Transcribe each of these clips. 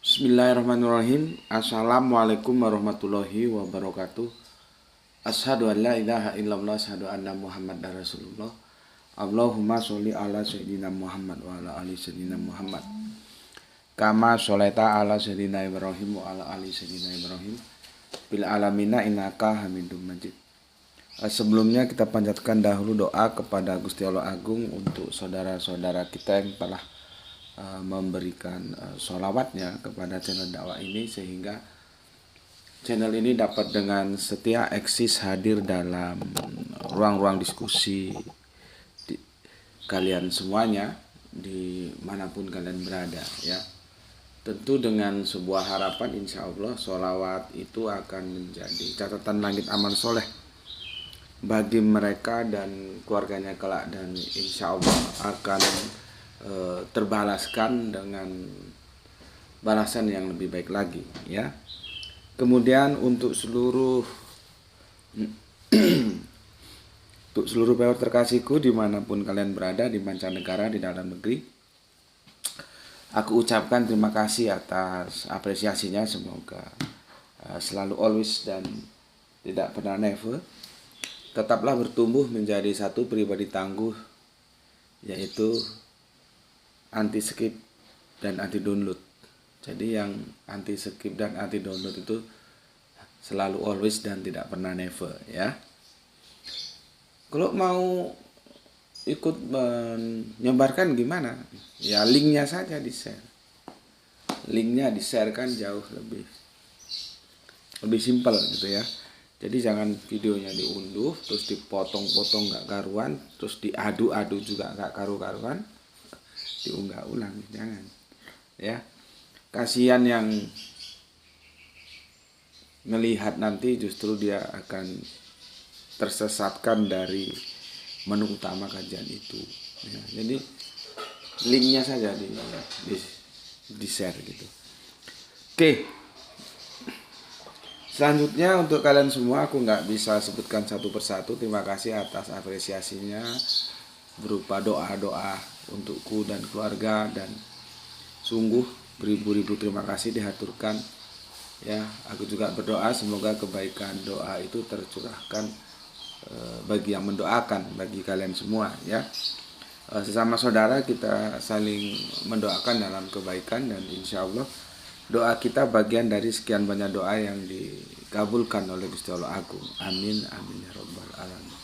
Bismillahirrahmanirrahim. Assalamualaikum warahmatullahi wabarakatuh. Asyhadu an la ilaha illallah, asyhadu anna Muhammadar Rasulullah. Allahumma sholli ala sayyidina Muhammad wa ala ali sayyidina Muhammad. Kama sholaita ala sayyidina Ibrahim wa ala ali sayyidina Ibrahim. Bil alamina innaka Hamidum Majid. Sebelumnya kita panjatkan dahulu doa kepada Gusti Allah Agung untuk saudara-saudara kita yang telah memberikan sholawatnya kepada channel dakwah ini, sehingga channel ini dapat dengan setia eksis hadir dalam ruang-ruang diskusi kalian semuanya dimanapun kalian berada ya. Tentu dengan sebuah harapan, insya Allah sholawat itu akan menjadi catatan langit amal soleh bagi mereka dan keluarganya kelak, dan insya Allah akan terbalaskan dengan balasan yang lebih baik lagi ya. Kemudian untuk seluruh pewarta terkasihku dimanapun kalian berada, di mancanegara, di dalam negeri, aku ucapkan terima kasih atas apresiasinya. Semoga selalu always dan tidak pernah never tetaplah bertumbuh menjadi satu pribadi tangguh, yaitu anti skip dan anti download. Jadi yang anti skip dan anti download itu selalu always dan tidak pernah never ya. Kalau mau ikut menyebarkan gimana? Ya linknya saja di share. Linknya di share kan jauh lebih simpel gitu ya. Jadi jangan videonya diunduh terus dipotong-potong gak karuan, terus diadu-adu juga gak karu-karuan, diunggah ulang, jangan ya. Kasihan yang melihat nanti justru dia akan tersesatkan dari menu utama kajian itu ya. Jadi linknya saja di share gitu. Oke, selanjutnya untuk kalian semua, aku nggak bisa sebutkan satu persatu. Terima kasih atas apresiasinya berupa doa-doa untukku dan keluarga, dan sungguh beribu-ribu terima kasih dihaturkan ya. Aku juga berdoa semoga kebaikan doa itu tercurahkan bagi yang mendoakan, bagi kalian semua ya. Sesama saudara kita saling mendoakan dalam kebaikan, dan insya Allah doa kita bagian dari sekian banyak doa yang dikabulkan oleh Gusti Allah Agung. Amin amin ya rabbal alamin.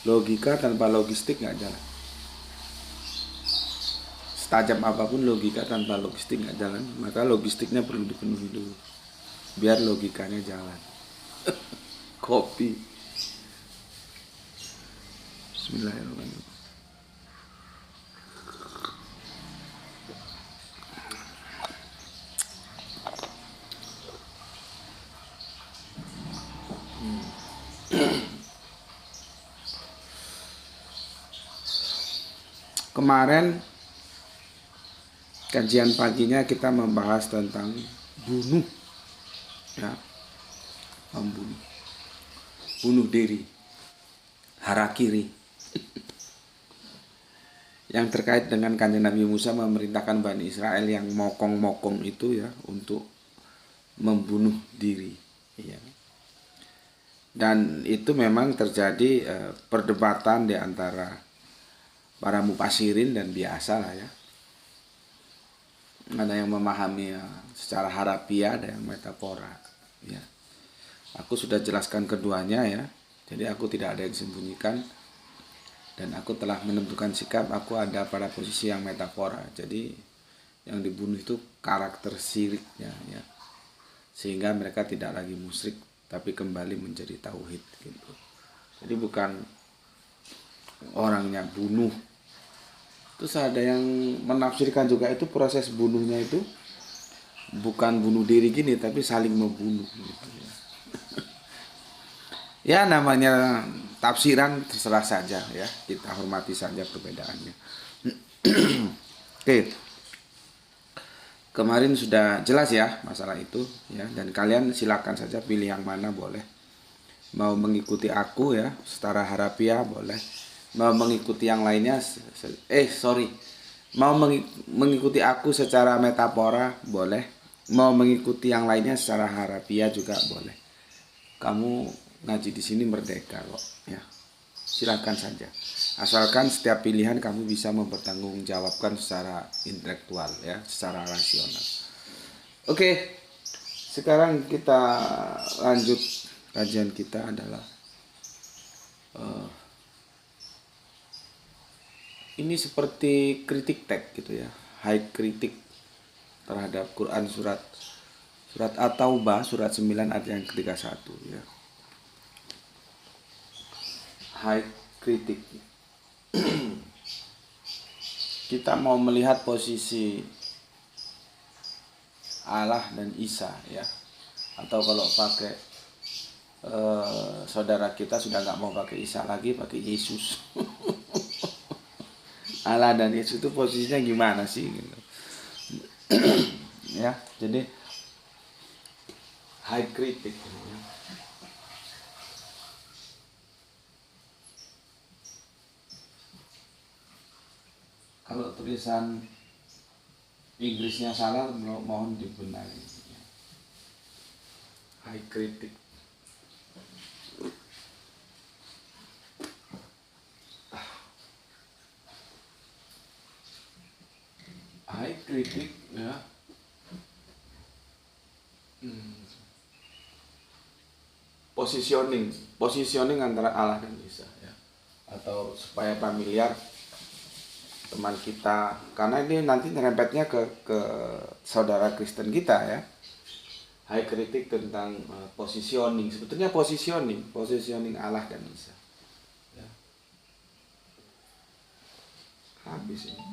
Logika tanpa logistik nggak jalan. Setajam apapun logika tanpa logistik nggak jalan, maka logistiknya perlu dipenuhi dulu biar logikanya jalan. Kopi. Bismillahirrahmanirrahim. Kemarin kajian paginya kita membahas tentang bunuh ya, bunuh diri, harakiri yang terkait dengan Kanjeng Nabi Musa memerintahkan Bani Israel yang mokong-mokong itu ya untuk membunuh diri ya. Dan itu memang terjadi perdebatan di antara para mufasirin, dan biasa lah ya. Ada yang memahami secara harafiah, ada yang metafora ya. Aku sudah jelaskan keduanya ya. Jadi aku tidak ada yang sembunyikan, dan aku telah menentukan sikap. Aku ada pada posisi yang metafora. Jadi yang dibunuh itu karakter syiriknya ya, sehingga mereka tidak lagi musyrik tapi kembali menjadi tauhid gitu. Jadi bukan orangnya bunuh. Terus ada yang menafsirkan juga itu proses bunuhnya itu bukan bunuh diri gini, tapi saling membunuh gitu ya. Ya namanya tafsiran, terserah saja ya, kita hormati saja perbedaannya. Oke, kemarin sudah jelas ya masalah itu ya, dan kalian silakan saja pilih yang mana boleh. Mau mengikuti aku ya secara harafiah boleh, mau mengikuti yang lainnya Mau mengikuti aku secara metafora boleh, mau mengikuti yang lainnya secara harafiah juga boleh. Kamu ngaji di sini merdeka kok, ya. Silakan saja. Asalkan setiap pilihan kamu bisa mempertanggungjawabkan secara intelektual, ya, secara rasional. Oke, sekarang kita lanjut. Kajian kita adalah ini seperti kritik teks gitu ya, high kritik terhadap Quran surat At-Taubah surat 9 ayat yang ke-31 ya. High kritik. Kita mau melihat posisi Allah dan Isa ya. Atau kalau pakai saudara kita sudah nggak mau pakai Isa lagi, pakai Yesus. Allah dan Yesus itu posisinya gimana sih gitu. Ya, jadi high kritik ya. Kalau tulisan Inggrisnya salah mohon dibenahi ya. High kritik. High kritik ya. Positioning antara Allah dan Isa ya. Atau supaya familiar teman kita, karena ini nanti nyerempetnya ke saudara Kristen kita ya. High kritik tentang positioning, sebetulnya positioning Allah dan Isa ya. Habis ini.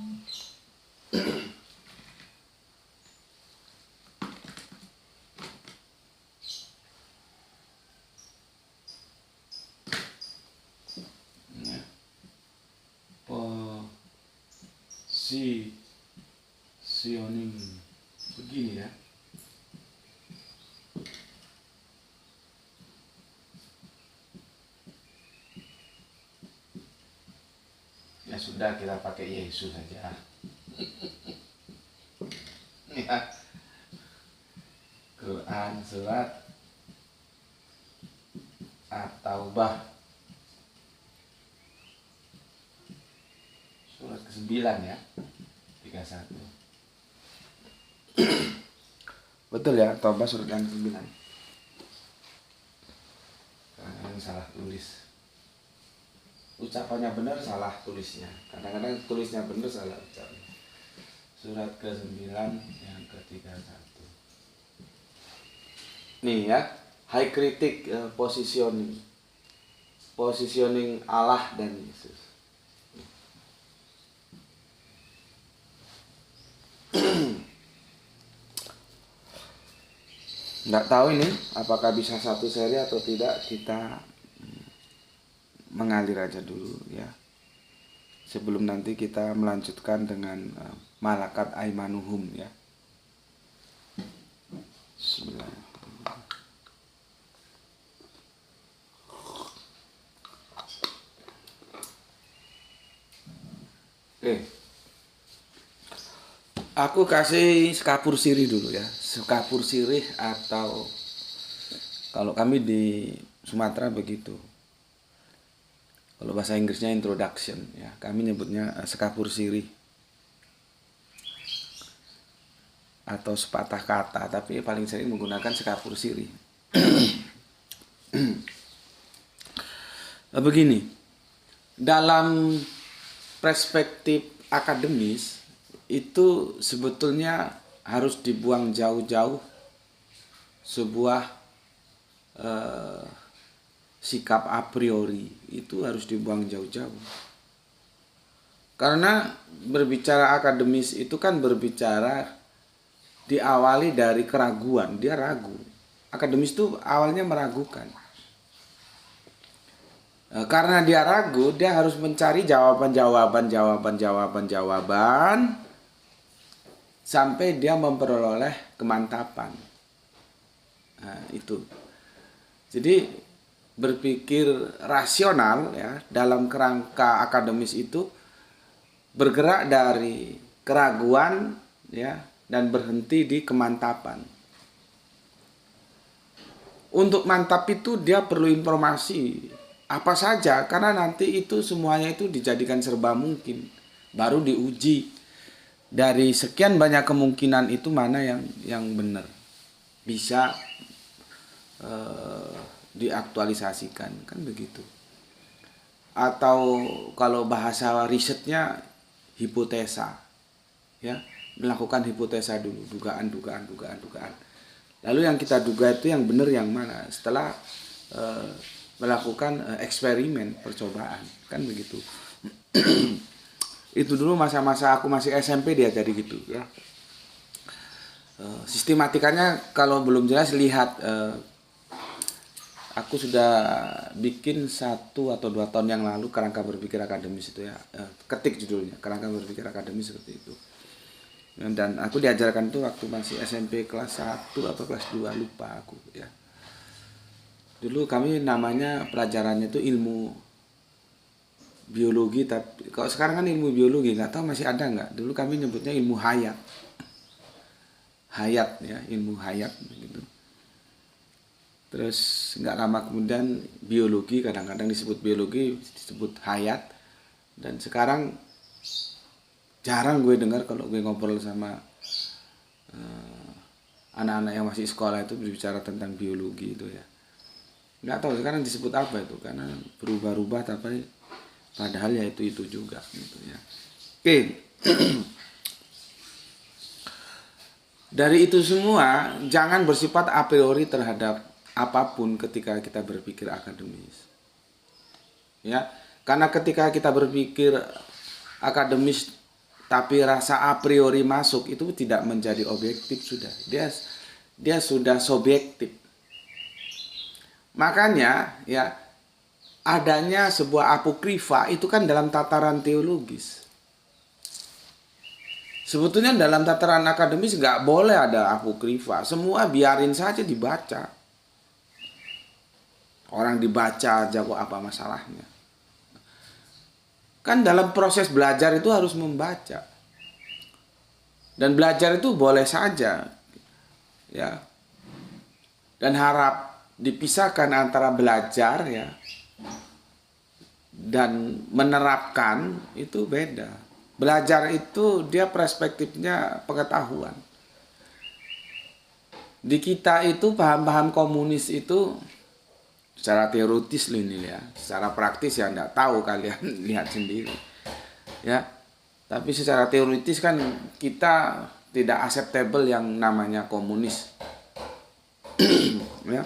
Positioning begini ya. Ya sudah, kita pakai Yesus saja. Ya. Quran surat At-Taubah surat ke-9 ya, 31. Betul ya, Taubah surat yang ke-9. Kadang-kadang salah tulis. Ucapannya benar, salah tulisnya. Kadang-kadang tulisnya benar, salah ucapnya. Surat ke-9 yang ke-31. Nih ya, high kritik positioning Allah dan Yesus. Nggak tahu ini apakah bisa satu seri atau tidak, kita mengalir aja dulu ya. Sebelum nanti kita melanjutkan dengan malakat aimanuhum ya. Bismillahirrahmanirrahim. Aku kasih sekapur sirih dulu ya. Sekapur sirih atau kalau kami di Sumatera begitu. Kalau bahasa Inggrisnya introduction ya. Kami nyebutnya sekapur sirih. Atau sepatah kata, tapi paling sering menggunakan sekapur sirih. Begini. Dalam perspektif akademis itu sebetulnya harus dibuang jauh-jauh sebuah sikap a priori, itu harus dibuang jauh-jauh. Karena berbicara akademis itu kan berbicara diawali dari keraguan, dia ragu. Akademis itu awalnya meragukan. Karena dia ragu, dia harus mencari jawaban sampai dia memperoleh kemantapan. Nah, itu. Jadi berpikir rasional ya dalam kerangka akademis itu bergerak dari keraguan, ya, dan berhenti di kemantapan. Untuk mantap itu dia perlu informasi apa saja, karena nanti itu semuanya itu dijadikan serba mungkin, baru diuji dari sekian banyak kemungkinan itu mana yang benar bisa diaktualisasikan, kan begitu. Atau kalau bahasa risetnya hipotesa, ya, melakukan hipotesa dulu, dugaan. Lalu yang kita duga itu yang benar yang mana setelah melakukan eksperimen, percobaan, kan begitu. Itu dulu masa-masa aku masih SMP diajari gitu, ya. Sistematikanya kalau belum jelas lihat, aku sudah bikin 1 atau 2 tahun yang lalu Kerangka Berpikir Akademis itu, ya, ketik judulnya Kerangka Berpikir Akademis seperti itu. Dan aku diajarkan itu waktu masih SMP kelas 1 atau kelas 2, lupa aku, ya. Dulu kami namanya pelajarannya itu ilmu biologi, tapi kalau sekarang kan ilmu biologi nggak tahu masih ada nggak. Dulu kami nyebutnya ilmu hayat, ya, ilmu hayat gitu. Terus nggak lama kemudian biologi, kadang-kadang disebut biologi, disebut hayat. Dan sekarang jarang gue dengar kalau gue ngobrol sama anak-anak yang masih sekolah itu berbicara tentang biologi itu, ya. Nggak tahu sekarang disebut apa itu, karena berubah-ubah, tapi padahal ya itu juga gitu, ya. Oke. Dari itu semua jangan bersifat a priori terhadap apapun ketika kita berpikir akademis, ya. Karena ketika kita berpikir akademis tapi rasa a priori masuk, itu tidak menjadi objektif, sudah dia sudah subjektif. Makanya, ya, adanya sebuah apokrifa itu kan dalam tataran teologis. Sebetulnya dalam tataran akademis nggak boleh ada apokrifa, semua biarin saja dibaca. Orang dibaca aja kok, apa masalahnya? Kan dalam proses belajar itu harus membaca. Dan belajar itu boleh saja, ya. Dan harap dipisahkan antara belajar, ya, dan menerapkan, itu beda. Belajar itu dia perspektifnya pengetahuan. Di kita itu paham-paham komunis itu secara teoritis loh ini, ya. Secara praktis ya enggak tahu, kalian lihat sendiri, ya. Tapi secara teoritis kan kita tidak acceptable yang namanya komunis. Ya.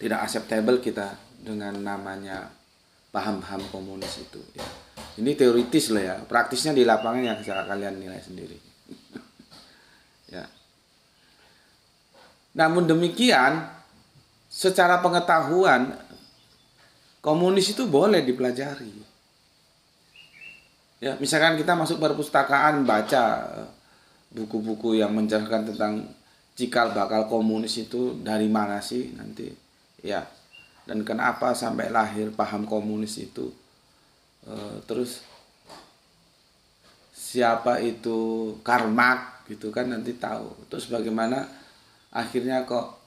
Tidak acceptable kita dengan namanya paham-paham komunis itu, ya. Ini teoritis loh, ya. Praktisnya di lapangan yang bisa kalian nilai sendiri. Ya. Namun demikian, secara pengetahuan komunis itu boleh dipelajari. Ya, misalkan kita masuk perpustakaan baca buku-buku yang menjelaskan tentang cikal bakal komunis itu dari mana sih nanti, ya, dan kenapa sampai lahir paham komunis itu, terus siapa itu Karl Marx gitu kan, nanti tahu. Terus bagaimana akhirnya kok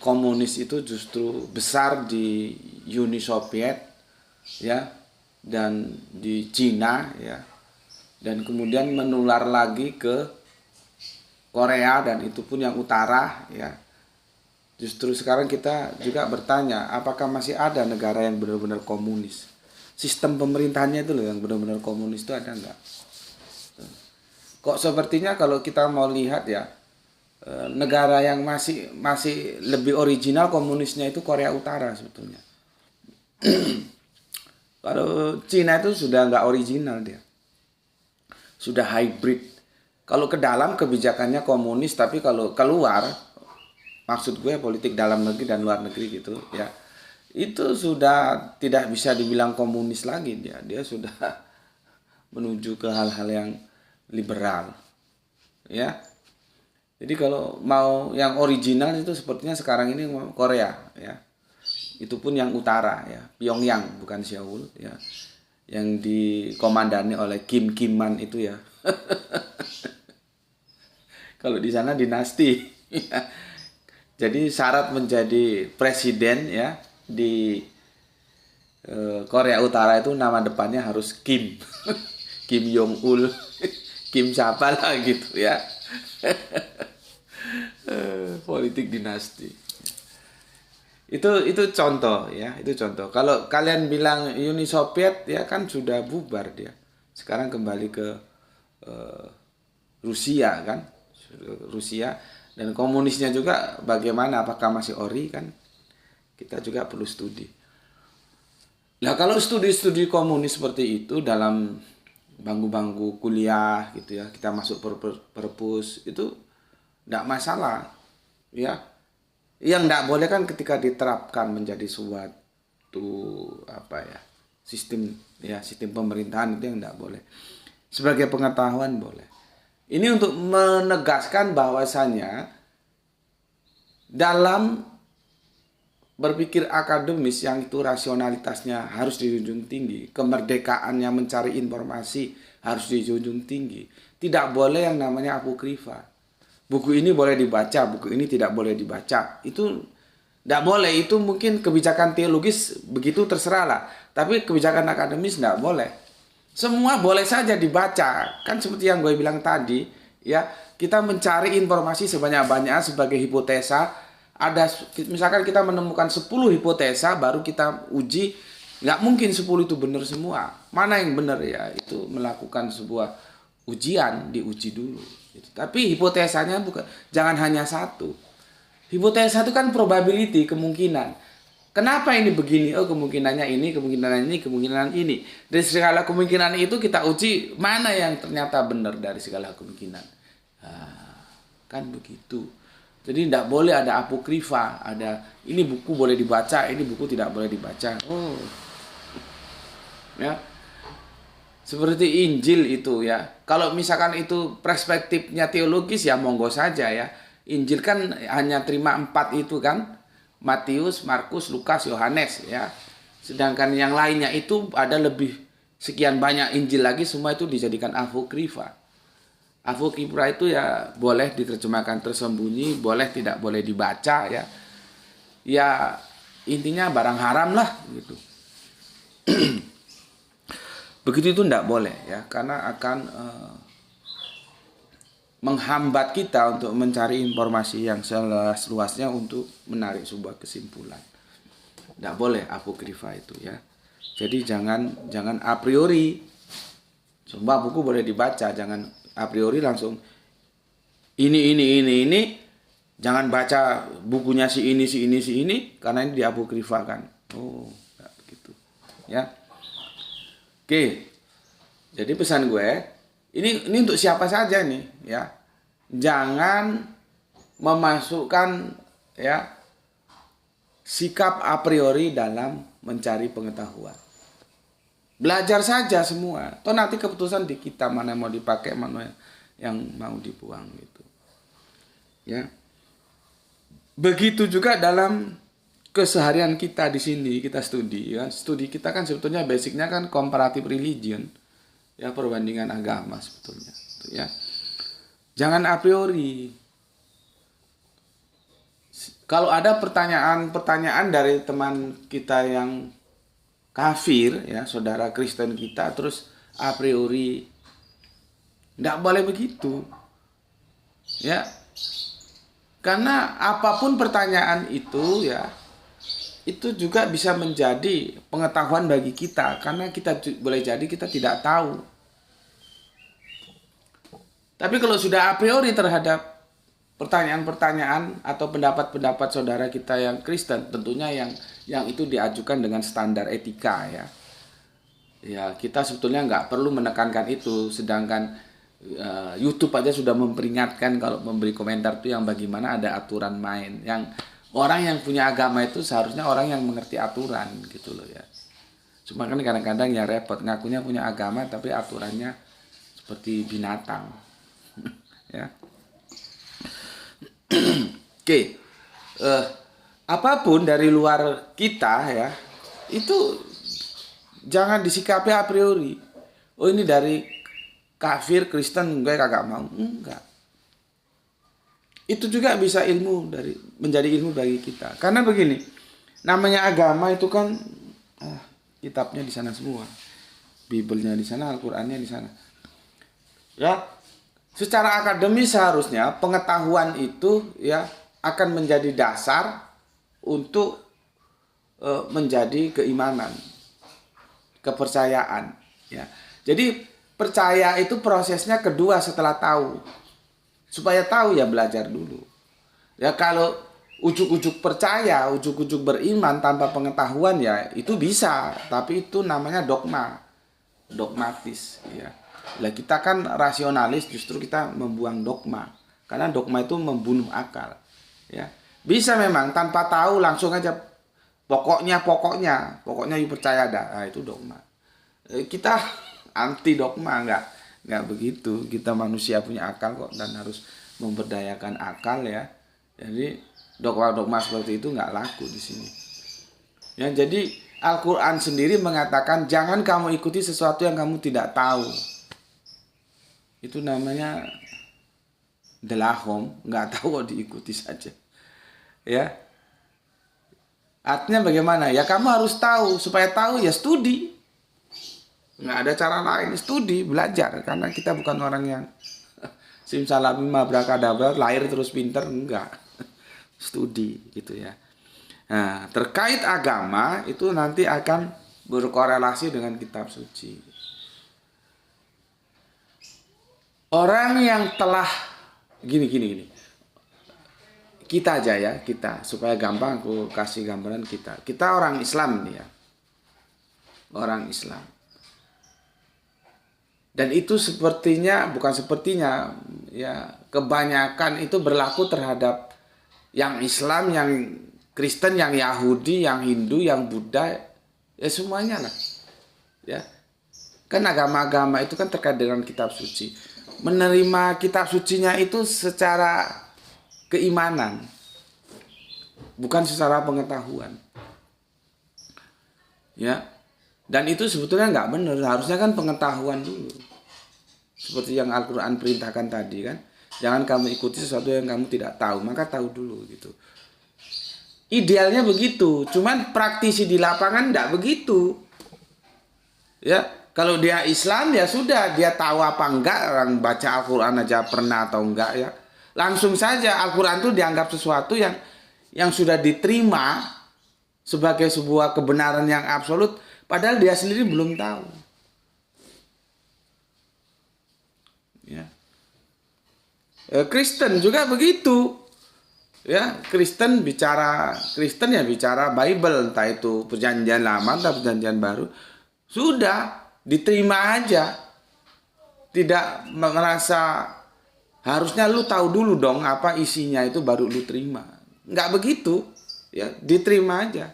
komunis itu justru besar di Uni Soviet, ya, dan di Cina, ya, dan kemudian menular lagi ke Korea, dan itu pun yang utara, ya. Justru sekarang kita juga bertanya, apakah masih ada negara yang benar-benar komunis? Sistem pemerintahannya itu loh yang benar-benar komunis itu ada enggak? Kok sepertinya kalau kita mau lihat, ya, negara yang masih lebih original komunisnya itu Korea Utara sebetulnya. Kalau Cina itu sudah enggak original, dia sudah hybrid. Kalau ke dalam kebijakannya komunis, tapi kalau keluar, maksud gue politik dalam negeri dan luar negeri gitu, ya, itu sudah tidak bisa dibilang komunis lagi, dia sudah menuju ke hal-hal yang liberal, ya. Jadi kalau mau yang original itu sepertinya sekarang ini Korea, ya. Itu pun yang utara, ya, Pyongyang bukan Seoul, ya. yang dikomandani oleh Kim Kiman itu ya. Kalau di sana dinasti. Jadi syarat menjadi presiden ya di Korea Utara itu nama depannya harus Kim. Kim Jong Il, Kim siapa lah gitu ya. Politik dinasti. Itu contoh ya, itu contoh. Kalau kalian bilang Uni Soviet ya kan sudah bubar dia. Sekarang kembali ke Rusia kan. Rusia dan komunisnya juga bagaimana, apakah masih ori kan? Kita juga perlu studi. Nah, kalau studi-studi komunis seperti itu dalam bangku-bangku kuliah gitu ya, kita masuk perpus itu tidak masalah ya. Yang tidak boleh kan ketika diterapkan menjadi suatu apa ya, sistem pemerintahan itu yang tidak boleh. Sebagai pengetahuan boleh. Ini untuk menegaskan bahwasannya dalam berpikir akademis yang itu rasionalitasnya harus dijunjung tinggi, kemerdekaannya mencari informasi harus dijunjung tinggi. Tidak boleh yang namanya apokrifa. Buku ini boleh dibaca, buku ini tidak boleh dibaca. Itu tidak boleh, itu mungkin kebijakan teologis begitu terserah lah. Tapi kebijakan akademis tidak boleh. Semua boleh saja dibaca. Kan seperti yang gue bilang tadi, ya, kita mencari informasi sebanyak-banyaknya sebagai hipotesa. Ada misalkan kita menemukan 10 hipotesa baru kita uji, nggak mungkin 10 itu benar semua. Mana yang benar ya? Itu melakukan sebuah ujian, diuji dulu. Gitu. Tapi hipotesanya bukan, jangan hanya satu. Hipotesa itu kan probability, kemungkinan. Kenapa ini begini? Oh, kemungkinannya ini, kemungkinan ini. Dari segala kemungkinan itu kita uji mana yang ternyata benar dari segala kemungkinan. Nah, kan begitu. Jadi tidak boleh ada apokrifa, ada ini buku boleh dibaca, ini buku tidak boleh dibaca. Oh, ya. Seperti Injil itu ya. Kalau misalkan itu perspektifnya teologis ya monggo saja ya. Injil kan hanya terima 4 itu kan. Matius, Markus, Lukas, Yohanes ya. Sedangkan yang lainnya itu ada lebih sekian banyak Injil lagi, semua itu dijadikan apokrifa. Apokrifa itu ya boleh diterjemahkan tersembunyi, boleh tidak boleh dibaca ya. Ya intinya barang haram lah gitu. Begitu itu tidak boleh ya, karena akan menghambat kita untuk mencari informasi yang seluas-luasnya untuk menarik sebuah kesimpulan. Tidak boleh apokrifa itu ya. Jadi jangan a priori. Semua buku boleh dibaca, jangan a priori langsung ini. Jangan baca bukunya si ini karena ini diapokrifakan. Oh, tidak begitu. Ya. Oke. Jadi pesan gue, ini untuk siapa saja nih ya. Jangan memasukkan ya sikap a priori dalam mencari pengetahuan. Belajar saja semua. Toh nanti keputusan di kita mana mau dipakai, mana yang mau dibuang gitu. Ya. Begitu juga dalam keseharian kita di sini kita studi ya. Studi kita kan sebetulnya basicnya kan comparative religion. Ya, perbandingan agama sebetulnya ya. Jangan a priori. Kalau ada pertanyaan dari teman kita yang kafir ya, saudara Kristen kita, terus a priori, tidak boleh begitu ya. Karena apapun pertanyaan itu ya, itu juga bisa menjadi pengetahuan bagi kita, karena kita boleh jadi kita tidak tahu. Tapi kalau sudah a priori terhadap pertanyaan-pertanyaan atau pendapat-pendapat saudara kita yang Kristen, tentunya yang itu diajukan dengan standar etika ya. Ya, kita sebetulnya nggak perlu menekankan itu, sedangkan YouTube aja sudah memperingatkan kalau memberi komentar itu yang bagaimana ada aturan main. Yang orang yang punya agama itu seharusnya orang yang mengerti aturan gitu loh ya. Cuma kan kadang-kadang ya repot, ngakunya punya agama tapi aturannya seperti binatang. Ya. Oke. Apapun dari luar kita ya, itu jangan disikapi a priori. Oh ini dari kafir, Kristen, gue kagak mau. Enggak. Itu juga bisa menjadi ilmu bagi kita. Karena begini, namanya agama itu kan kitabnya di sana semua. Bibelnya di sana, Al-Qur'annya di sana. Ya, secara akademis seharusnya pengetahuan itu ya akan menjadi dasar untuk menjadi keimanan, kepercayaan. Ya, jadi percaya itu prosesnya kedua setelah tahu. Supaya tahu ya belajar dulu. Ya kalau ujuk-ujuk percaya, ujuk-ujuk beriman tanpa pengetahuan ya itu bisa, tapi itu namanya dogmatis. Ya. Lah kita kan rasionalis, justru kita membuang dogma, karena dogma itu membunuh akal. Ya bisa memang tanpa tahu langsung aja pokoknya you percaya dah, nah, itu dogma. Kita anti dogma, nggak begitu. Kita manusia punya akal kok dan harus memberdayakan akal ya. Jadi dogma-dogma seperti itu nggak laku di sini. Ya jadi Al-Quran sendiri mengatakan jangan kamu ikuti sesuatu yang kamu tidak tahu. Itu namanya delahom, nggak tahu kok diikuti saja. Ya. Artinya bagaimana? Ya kamu harus tahu, supaya tahu ya studi. Nggak ada cara lain, studi, belajar. Karena kita bukan orang yang simsalabim abrakadabra, lahir terus pinter, enggak. Studi gitu ya. Nah, terkait agama itu nanti akan berkorelasi dengan kitab suci. Orang yang telah gini. Kita aja ya, kita supaya gampang aku kasih gambaran kita. Kita orang Islam nih ya. Orang Islam. Dan itu bukan sepertinya ya, kebanyakan itu berlaku terhadap yang Islam, yang Kristen, yang Yahudi, yang Hindu, yang Buddha, ya semuanya lah. Ya. Kan agama-agama itu kan terkait dengan kitab suci. Menerima kitab sucinya itu secara keimanan, bukan secara pengetahuan. Ya. Dan itu sebetulnya nggak benar, harusnya kan pengetahuan dulu. Seperti yang Al-Quran perintahkan tadi kan, jangan kamu ikuti sesuatu yang kamu tidak tahu, maka tahu dulu gitu. Idealnya begitu, cuman praktisi di lapangan nggak begitu. Ya, kalau dia Islam ya sudah, dia tahu apa enggak, orang baca Al-Quran aja pernah atau enggak ya. Langsung saja Al-Quran itu dianggap sesuatu yang sudah diterima sebagai sebuah kebenaran yang absolut, padahal dia sendiri belum tahu. Ya. Kristen juga begitu. Ya, Kristen ya bicara Bible, entah itu perjanjian lama atau perjanjian baru. Sudah diterima aja. Tidak merasa harusnya lu tahu dulu dong apa isinya itu baru lu terima. Nggak begitu. Ya, diterima aja.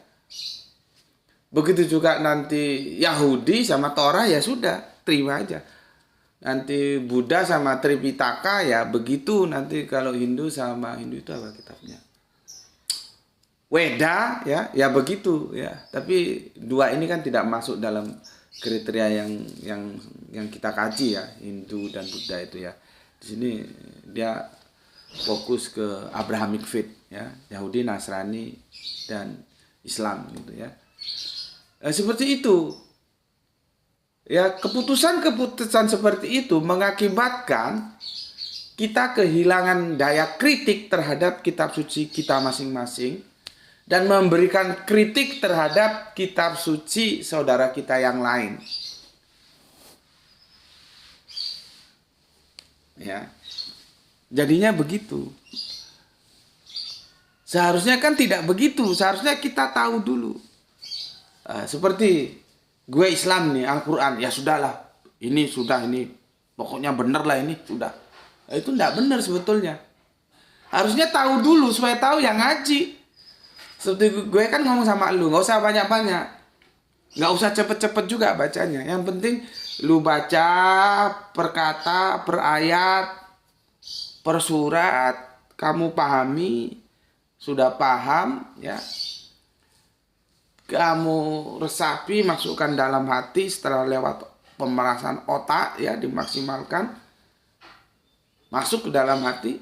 Begitu juga nanti Yahudi sama Torah ya sudah, terima aja. Nanti Buddha sama Tripitaka ya begitu. Nanti kalau Hindu sama Hindu itu apa kitabnya? Weda ya begitu ya. Tapi dua ini kan tidak masuk dalam kriteria yang kita kaji ya, Hindu dan Buddha itu ya. Di sini dia fokus ke Abrahamic faith ya, Yahudi, Nasrani dan Islam gitu ya. Seperti itu. Ya, keputusan seperti itu mengakibatkan kita kehilangan daya kritik terhadap kitab suci kita masing-masing dan memberikan kritik terhadap kitab suci saudara kita yang lain. Ya. Jadinya begitu. Seharusnya kan tidak begitu, seharusnya kita tahu dulu. Seperti gue Islam nih, Al-Quran, ya sudahlah, ini pokoknya bener lah ini, sudah. Itu enggak benar sebetulnya. Harusnya tahu dulu, supaya tahu yang ngaji. Seperti gue kan ngomong sama lu, nggak usah banyak-banyak. Nggak usah cepet-cepet juga bacanya. Yang penting lu baca per kata, per ayat, per surat, kamu pahami, sudah paham, ya. kamu resapi, masukkan dalam hati, setelah lewat pemerasan otak ya, dimaksimalkan, masuk ke dalam hati.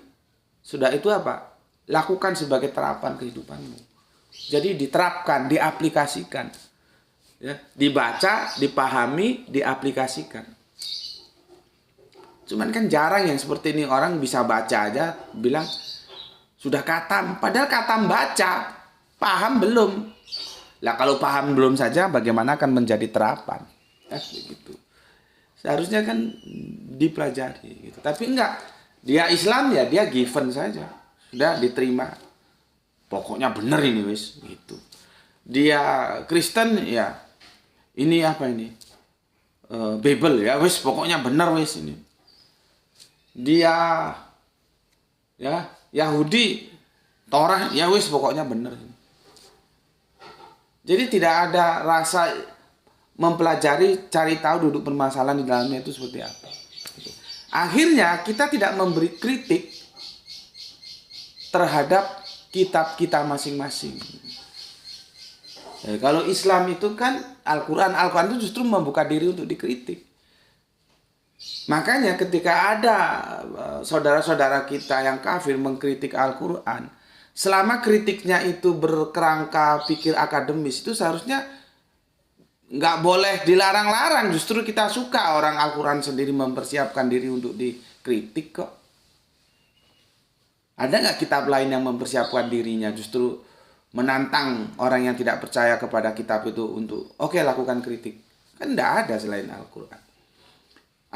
Sudah itu apa? Lakukan sebagai terapan kehidupanmu. Jadi diterapkan, diaplikasikan. Ya, dibaca, dipahami, diaplikasikan. Cuman kan jarang yang seperti ini, orang bisa baca aja bilang sudah khatam, padahal khatam baca, paham belum. Lah kalau paham belum saja bagaimana akan menjadi terapan? Begitu. Seharusnya kan dipelajari gitu. Tapi enggak, dia Islam ya dia given saja. Sudah diterima. Pokoknya benar ini wis gitu. Dia Kristen ya ini apa ini? Bible ya wis pokoknya benar wis ini. Dia ya Yahudi Torah ya wis pokoknya benar. Jadi tidak ada rasa mempelajari, cari tahu duduk permasalahan di dalamnya itu seperti apa. Akhirnya kita tidak memberi kritik terhadap kitab kita masing-masing. Kalau Islam itu kan Al-Quran itu justru membuka diri untuk dikritik. Makanya ketika ada saudara-saudara kita yang kafir mengkritik Al-Quran, selama kritiknya itu berkerangka pikir akademis, itu seharusnya nggak boleh dilarang-larang. Justru kita suka orang Al-Quran sendiri mempersiapkan diri untuk dikritik kok. Ada nggak kitab lain yang mempersiapkan dirinya justru menantang orang yang tidak percaya kepada kitab itu untuk oke, lakukan kritik? Kan nggak ada selain Al-Quran.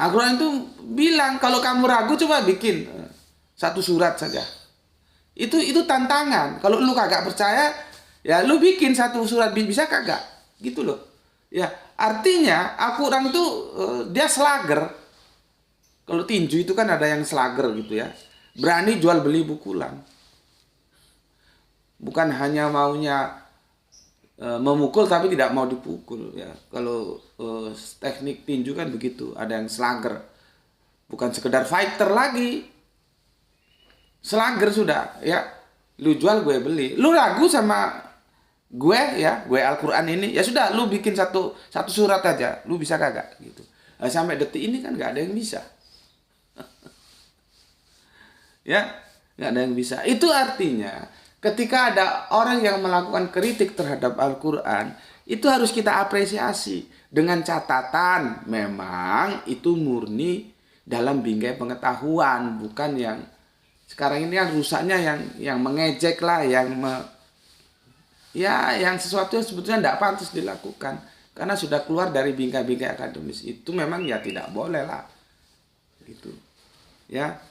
Al-Quran itu bilang kalau kamu ragu coba bikin satu surat saja. Itu tantangan. Kalau lu kagak percaya ya lu bikin satu surat, bisa kagak? Gitu loh. Ya, artinya Al-Quran itu dia slager. Kalau tinju itu kan ada yang slager gitu ya. Berani jual beli pukulan. Bukan hanya maunya memukul tapi tidak mau dipukul ya. Kalau teknik tinju kan begitu, ada yang slager. Bukan sekedar fighter lagi. Slager sudah ya. Lu jual gue beli. Lu ragu sama gue ya, gue Al-Quran ini, ya sudah lu bikin satu surat aja. Lu bisa kagak gitu. Nah, sampai detik ini kan nggak ada yang bisa. Ya, nggak ada yang bisa. Itu artinya ketika ada orang yang melakukan kritik terhadap Al-Quran, itu harus kita apresiasi dengan catatan memang itu murni dalam bingkai pengetahuan, bukan yang sekarang ini kan rusaknya yang mengejek lah, yang sesuatu yang sebetulnya tidak pantas dilakukan karena sudah keluar dari bingkai-bingkai akademis. Itu memang ya tidak boleh lah gitu ya.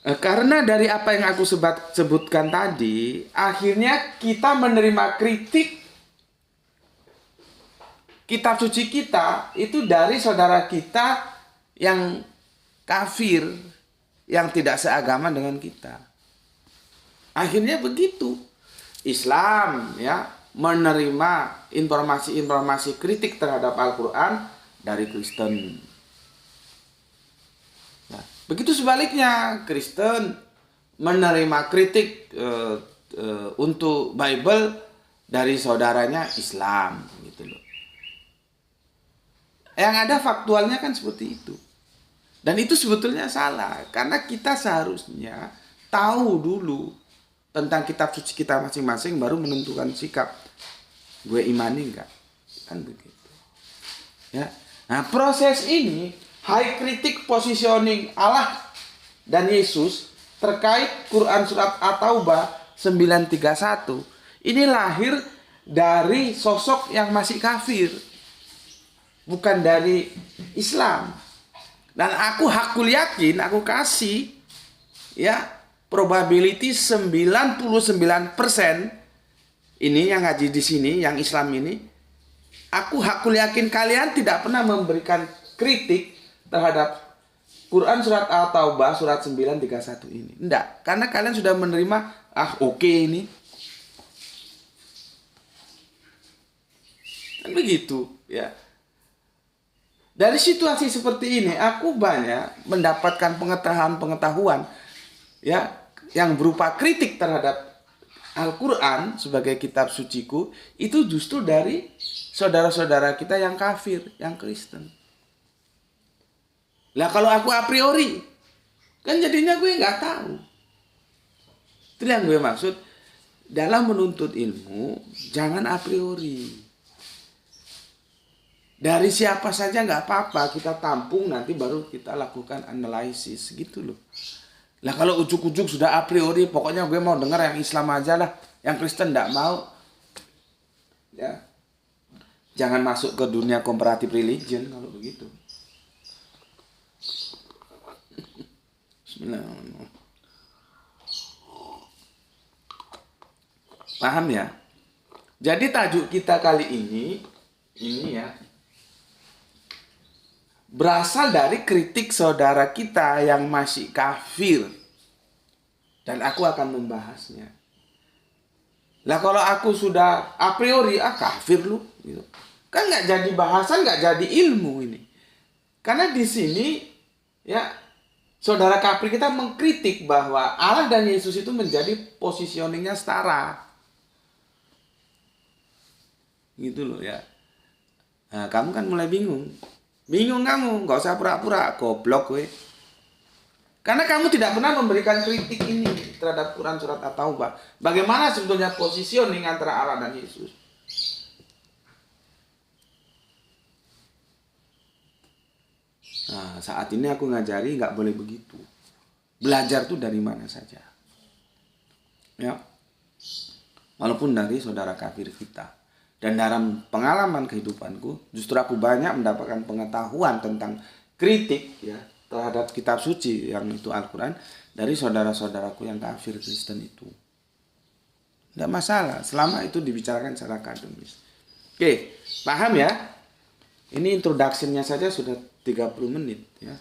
Karena dari apa yang aku sebutkan tadi, akhirnya kita menerima kritik kitab suci kita itu dari saudara kita yang kafir, yang tidak seagama dengan kita. Akhirnya begitu. Islam ya menerima informasi-informasi kritik terhadap Al-Quran dari Kristen. Begitu sebaliknya, Kristen menerima kritik untuk Bible dari saudaranya Islam, gitu loh. Yang ada faktualnya kan seperti itu. Dan itu sebetulnya salah, karena kita seharusnya tahu dulu tentang kitab suci kita masing-masing baru menentukan sikap. Gue imani enggak? Kan begitu. Ya. Nah, proses ini high critic positioning Allah dan Yesus terkait Quran surat At-Taubah 931 ini lahir dari sosok yang masih kafir, bukan dari Islam. Dan aku yakin, aku kasih ya probability 99% ini yang ngaji di sini, yang Islam ini, aku yakin kalian tidak pernah memberikan kritik terhadap Quran surat At-Taubah surat 931 ini. Enggak, karena kalian sudah menerima oke ini. Kan begitu, ya. Dari situasi seperti ini aku banyak mendapatkan pengetahuan ya yang berupa kritik terhadap Al-Quran sebagai kitab suciku itu justru dari saudara-saudara kita yang kafir, yang Kristen. Lah kalau aku a priori, kan jadinya gue nggak tahu. Itu yang gue maksud, dalam menuntut ilmu, jangan a priori. Dari siapa saja nggak apa-apa, kita tampung nanti baru kita lakukan analisis gitu loh. Lah kalau ujuk-ujuk sudah a priori, pokoknya gue mau dengar yang Islam aja lah, yang Kristen nggak mau. Ya, jangan masuk ke dunia comparative religion kalau begitu. Bismillahirrahmanirrahim. Paham ya? Jadi tajuk kita kali ini ya, berasal dari kritik saudara kita yang masih kafir. Dan aku akan membahasnya. Lah kalau aku sudah a priori, kafir lu. Gitu. Kan nggak jadi bahasan, nggak jadi ilmu ini. Karena di sini, ya, saudara kafir kita mengkritik bahwa Allah dan Yesus itu menjadi positioningnya setara. Gitu loh ya. Nah, kamu kan mulai bingung. Bingung kamu, nggak usah pura-pura, goblok gue. Karena kamu tidak pernah memberikan kritik ini terhadap Quran surat At-Taubah. Bagaimana sebetulnya positioning antara Allah dan Yesus? Nah, saat ini aku ngajari nggak boleh begitu. Belajar tuh dari mana saja. Ya. Walaupun dari saudara kafir kita. Dan dalam pengalaman kehidupanku, justru aku banyak mendapatkan pengetahuan tentang kritik ya terhadap kitab suci yang itu Al-Quran dari saudara-saudaraku yang kafir Kristen itu. Tidak masalah, selama itu dibicarakan secara akademis. Oke, paham ya? Ini introduction-nya saja sudah 30 menit ya.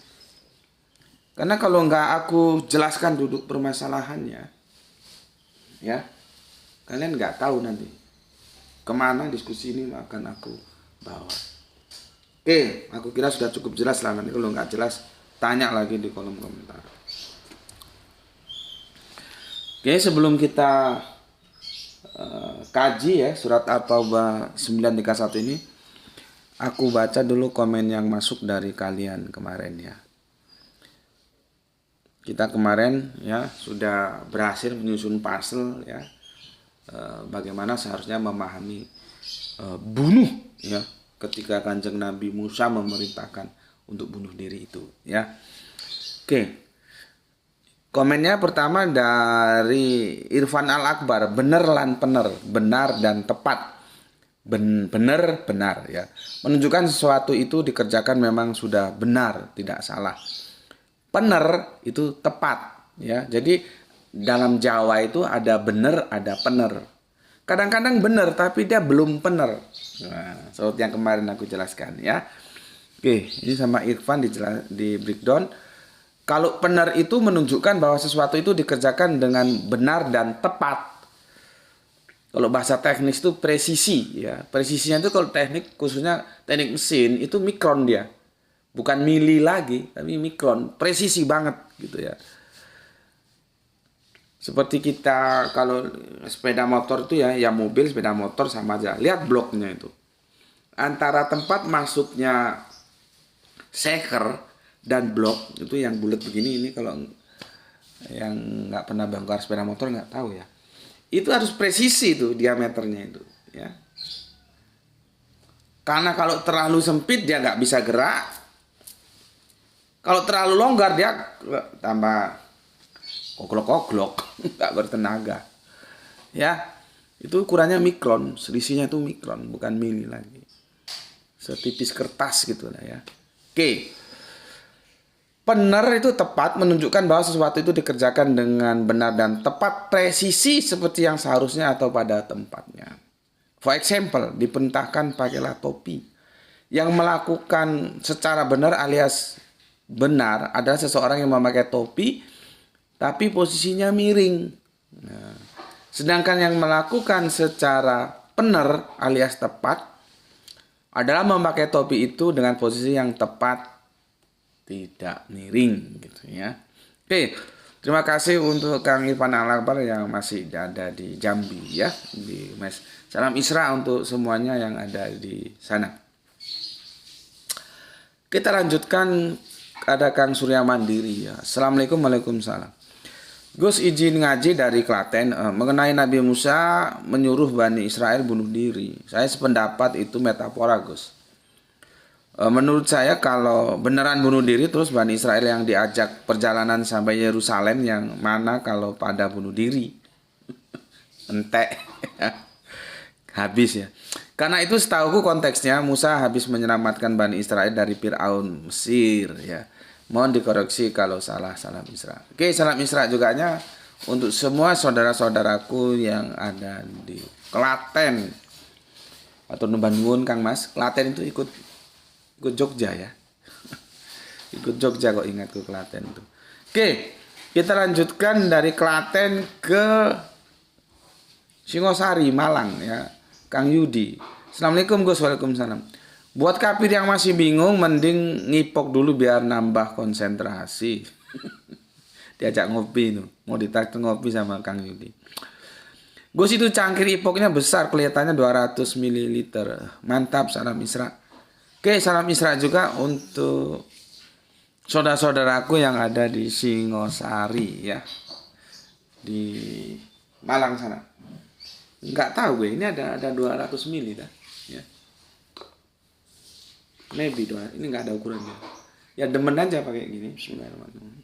Karena kalau nggak aku jelaskan duduk permasalahannya, ya, kalian nggak tahu nanti kemana diskusi ini akan aku bawa. Oke, aku kira sudah cukup jelas lah. Nanti kalau nggak jelas, tanya lagi di kolom komentar. Oke, sebelum kita kaji ya surat At-Taubah 9:31 ini, aku baca dulu komen yang masuk dari kalian kemarin ya. Kita kemarin ya sudah berhasil menyusun puzzle ya. Bagaimana seharusnya memahami bunuh ya ketika Kanjeng Nabi Musa memerintahkan untuk bunuh diri itu ya. Oke. Komennya pertama dari Irfan Al-Akbar, bener lan pener, benar dan tepat. Benar benar ya. Menunjukkan sesuatu itu dikerjakan memang sudah benar, tidak salah. Pener itu tepat ya. Jadi dalam Jawa itu ada bener, ada pener. Kadang-kadang bener tapi dia belum pener. Nah, seperti yang kemarin aku jelaskan ya. Oke, ini sama Irfan di breakdown. Kalau pener itu menunjukkan bahwa sesuatu itu dikerjakan dengan benar dan tepat. Kalau bahasa teknis itu presisi ya. Presisinya itu kalau teknik khususnya teknik mesin itu mikron dia. Bukan mili lagi, tapi mikron. Presisi banget gitu ya. Seperti kita kalau sepeda motor itu ya mobil, sepeda motor sama aja. Lihat bloknya itu. Antara tempat masuknya seker dan blok itu yang bulat begini, ini kalau yang nggak pernah bongkar sepeda motor nggak tahu ya. Itu harus presisi itu diameternya itu ya. Karena kalau terlalu sempit dia nggak bisa gerak. Kalau terlalu longgar dia tambah koglok-koglok, nggak bertenaga. Ya, itu ukurannya mikron, selisihnya itu mikron, bukan mili lagi. Setipis kertas gitu lah ya. Oke. Pener itu tepat, menunjukkan bahwa sesuatu itu dikerjakan dengan benar dan tepat, presisi seperti yang seharusnya atau pada tempatnya. For example, diperintahkan pakailah topi. Yang melakukan secara benar alias benar adalah seseorang yang memakai topi tapi posisinya miring. Nah, sedangkan yang melakukan secara benar alias tepat adalah memakai topi itu dengan posisi yang tepat, tidak miring gitu ya. Oke. Terima kasih untuk Kang Irfan Al-Akbar yang masih ada di Jambi ya, di Mes. Salam Isra untuk semuanya yang ada di sana. Kita lanjutkan, ada Kang Surya Mandiri ya. Assalamualaikum, waalaikumsalam. Gus izin ngaji dari Klaten mengenai Nabi Musa menyuruh Bani Israel bunuh diri. Saya sependapat itu metafora, Gus. Menurut saya kalau beneran bunuh diri terus Bani Israel yang diajak perjalanan sampai Yerusalem yang mana kalau pada bunuh diri. Entek. Habis ya. Karena itu setahuku konteksnya Musa habis menyelamatkan Bani Israel dari Fir'aun Mesir ya. Mohon dikoreksi kalau salah. Salam Isra. Oke, salam Isra juganya untuk semua saudara-saudaraku yang ada di Klaten atau Bandung Kang Mas. Klaten itu ikut Jogja ya. Ikut Jogja kok, ingat ke Klaten tuh. Oke, kita lanjutkan dari Klaten ke Singosari, Malang ya. Kang Yudi. Assalamualaikum Gus, waalaikumsalam. Buat kafir yang masih bingung, mending ngipok dulu biar nambah konsentrasi. Diajak ngopi tuh, mau ditraktir ngopi sama Kang Yudi. Gus itu cangkir ipoknya besar, kelihatannya 200 ml. Mantap, salam Isra. Oke, salam Isra juga untuk saudara-saudaraku yang ada di Singosari ya, di Malang sana. Nggak tahu gue, ini ada 200 mili dah. Ya. Maybe doang, ini nggak ada ukurannya. Ya demen aja pakai gini. Bismillahirrahmanirrahim.